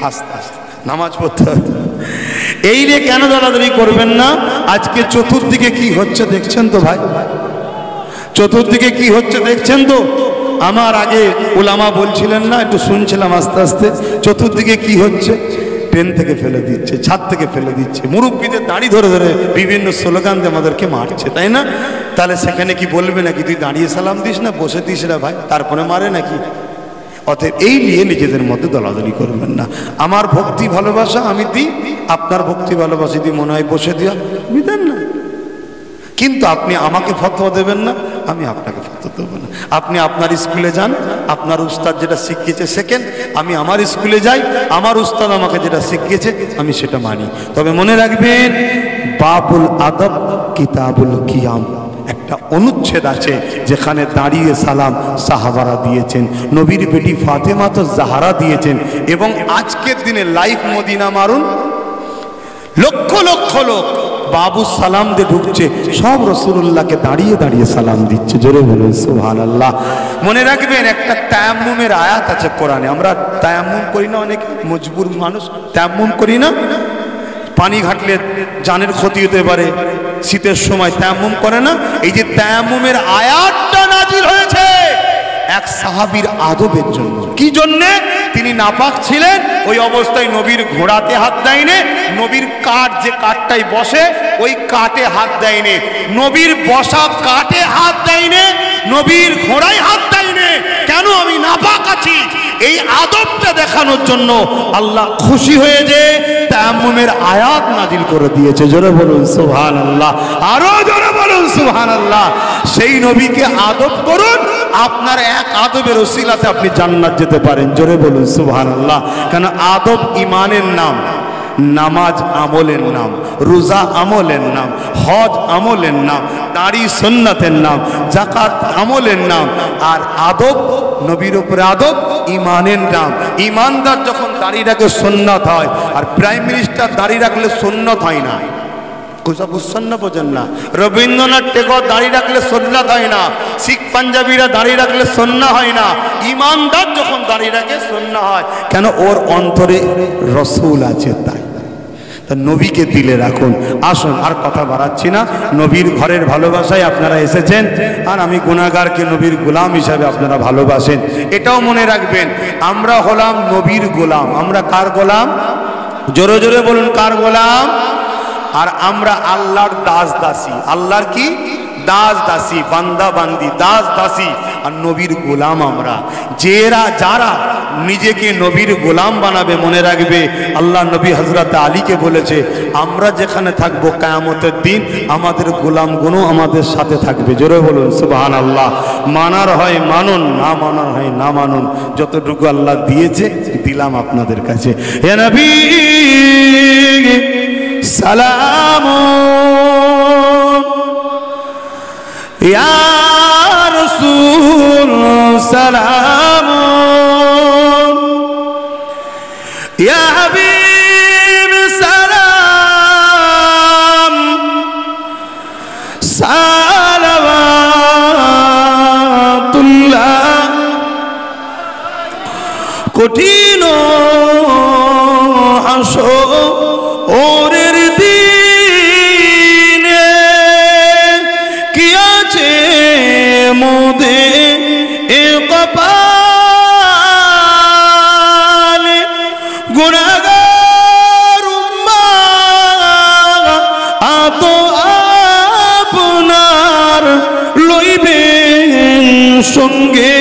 আস্তে আস্তে নামাজ পড়তে হবে। এই নিয়ে কেন দলাদলি করবেন না? আজকে চতুর্দিকে কি হচ্ছে দেখছেন তো ভাই? চতুর্দিকে কি হচ্ছে দেখছেন তো? আমার আগে উলামা বলছিলেন না, একটু শুনছিলাম আস্তে আস্তে। চতুর্দিকে কি হচ্ছে? ট্রেন থেকে ফেলে দিচ্ছে, ছাদ থেকে ফেলে দিচ্ছে, মুরব্বীদের দাঁড়ি ধরে ধরে বিভিন্ন স্লোগান দিয়ে আমাদেরকে মারছে, তাই না? তাহলে সেখানে কি বলবে নাকি তুই দাঁড়িয়ে সালাম দিস না, বসে দিস না ভাই, তারপরে মারে নাকি? অতএব এই নিয়ে নিজেদের মধ্যে দলাদলি করবেন না। আমার ভক্তি ভালোবাসা আমি দিই, আপনার ভক্তি ভালোবাসা যদি মনে হয় বসে দিয়া আপনি দেন না। কিন্তু আপনি আমাকে ফতোয়া দেবেন না, আমি আপনাকে ফতোয়া দেবো না। আপনি আপনার স্কুলে যান, আপনার উস্তাদ যেটা শিখিয়েছে শেখেন। আমি আমার স্কুলে যাই, আমার উস্তাদ আমাকে যেটা শিখিয়েছে আমি সেটা মানি। তবে মনে রাখবেন, বাবুল আদব কিতাবুল কিয়াম, একটা অনুচ্ছেদ আছে যেখানে দাঁড়িয়ে সালাম সাহাবারা দিয়েছেন, নবীর বেটি ফাতেমা তো জাহরা দিয়েছেন। এবং আজকের দিনে লাইভ মদিনা মারুন, লক্ষ লক্ষ লোক বাবু সালাম দিয়ে ঢুকছে, সব রাসূলুল্লাহকে দাঁড়িয়ে দাঁড়িয়ে সালাম দিচ্ছে। জোরে বলুন সুবহানাল্লাহ। মনে রাখবেন, একটা তায়াম্মুমের আয়াত আছে কোরআনে। আমরা তায়াম্মুম করি না, অনেক মজবুর মানুষ তায়াম্মুম করি না। পানি ঘাটলে জানের ক্ষতি হতে পারে, শীতের সময় তায়াম্মুম করে না। এই যে তায়াম্মুমের আয়াতটা নাজিল হয়েছে এক সাহাবীর আদবের জন্য। কি জন্যে? তিনি নাপাক ছিলেন, ওই অবস্থায় নবীর ঘোড়াতে হাত দেয়নি, নবীর কাঠ যে কাঠটাই বসে ওই কাঠে হাত দেয়নি, নবীর বসা কাঠে হাত দেয়নি, নবীর ঘোড়ায় হাত দেয়নি। কেন? আমি নাপাক আছি। এই আদবটা দেখানোর জন্য আল্লাহ খুশি হয়ে যে তায়াম্মুমের আয়াত নাজিল করে দিয়েছে। জোরে বলুন সুবহানাল্লাহ, আরো জোরে বলুন সুবহানাল্লাহ। সেই নবীকে আদব করুন, আপনার এক আদবের ওসিলাতে আপনি জান্নাত যেতে পারেন। জোরে বলুন সুবহানাল্লাহ। কেন? আদব ইমানের নাম, নামাজ আমলের নাম, রোজা আমলের নাম, হজ আমলের নাম, দাড়ি সুন্নাতের নাম, যাকাত আমলের নাম। আর আদব, নবীর উপরে আদব ইমানের নাম। ইমানদার যখন দাড়ি রাখে সুন্নাত হয়, আর প্রাইম মিনিস্টার দাড়ি রাখলে সুন্নাত হয় না। ওসব বুঝছেন না, বোঝেন না? রবীন্দ্রনাথ টেগোর দাড়ি রাখলে সুন্নাত হয় না, শিখ পাঞ্জাবিরা দাড়ি রাখলে সুন্নাহ হয় না, ইমানদার যখন দাড়ি রাখে সুন্নাহ হয়। কেন? ওর অন্তরে রসুল আছে তাই। তা নবীকে দিলে রাখুন। আসুন, আর কথা বাড়াচ্ছি না। নবীর ঘরের ভালোবাসায় আপনারা এসেছেন, আর আমি গুনাহগারকে নবীর গোলাম হিসাবে আপনারা ভালোবাসেন। এটাও মনে রাখবেন, আমরা হলাম নবীর গোলাম। আমরা কার গোলাম? জোরে জোরে বলুন, কার গোলাম? আর আমরা আল্লাহর দাস দাসী। আল্লাহর কি? দাস দাসী, বান্দা বান্দি, দাস দাসী। আর নবীর গোলাম আমরা। যারা নিজেকে নবীর গোলাম বানাবে, মনে রাখবে আল্লাহ নবী হযরত আলীকে বলেছে, আমরা যেখানে থাকবো কিয়ামতের দিন আমাদের গোলামগুলো আমাদের সাথে থাকবে। জোরে বলুন সুবহানাল্লাহ। মানার হয় মানুন, না মানার হয় না মানুন। যতটুকু আল্লাহ দিয়েছে দিলাম আপনাদের কাছে। হে নবী সালাম, ইয়া রাসূল সালাম, ইয়া হাবিব সালাম, সালাওয়াতুল্লাহ। কঠিন হাসরের দিনে কি আছে মোদের এ কপালে, গুনাহগার উম্মাহ আত আপনার লইবেন সঙ্গে।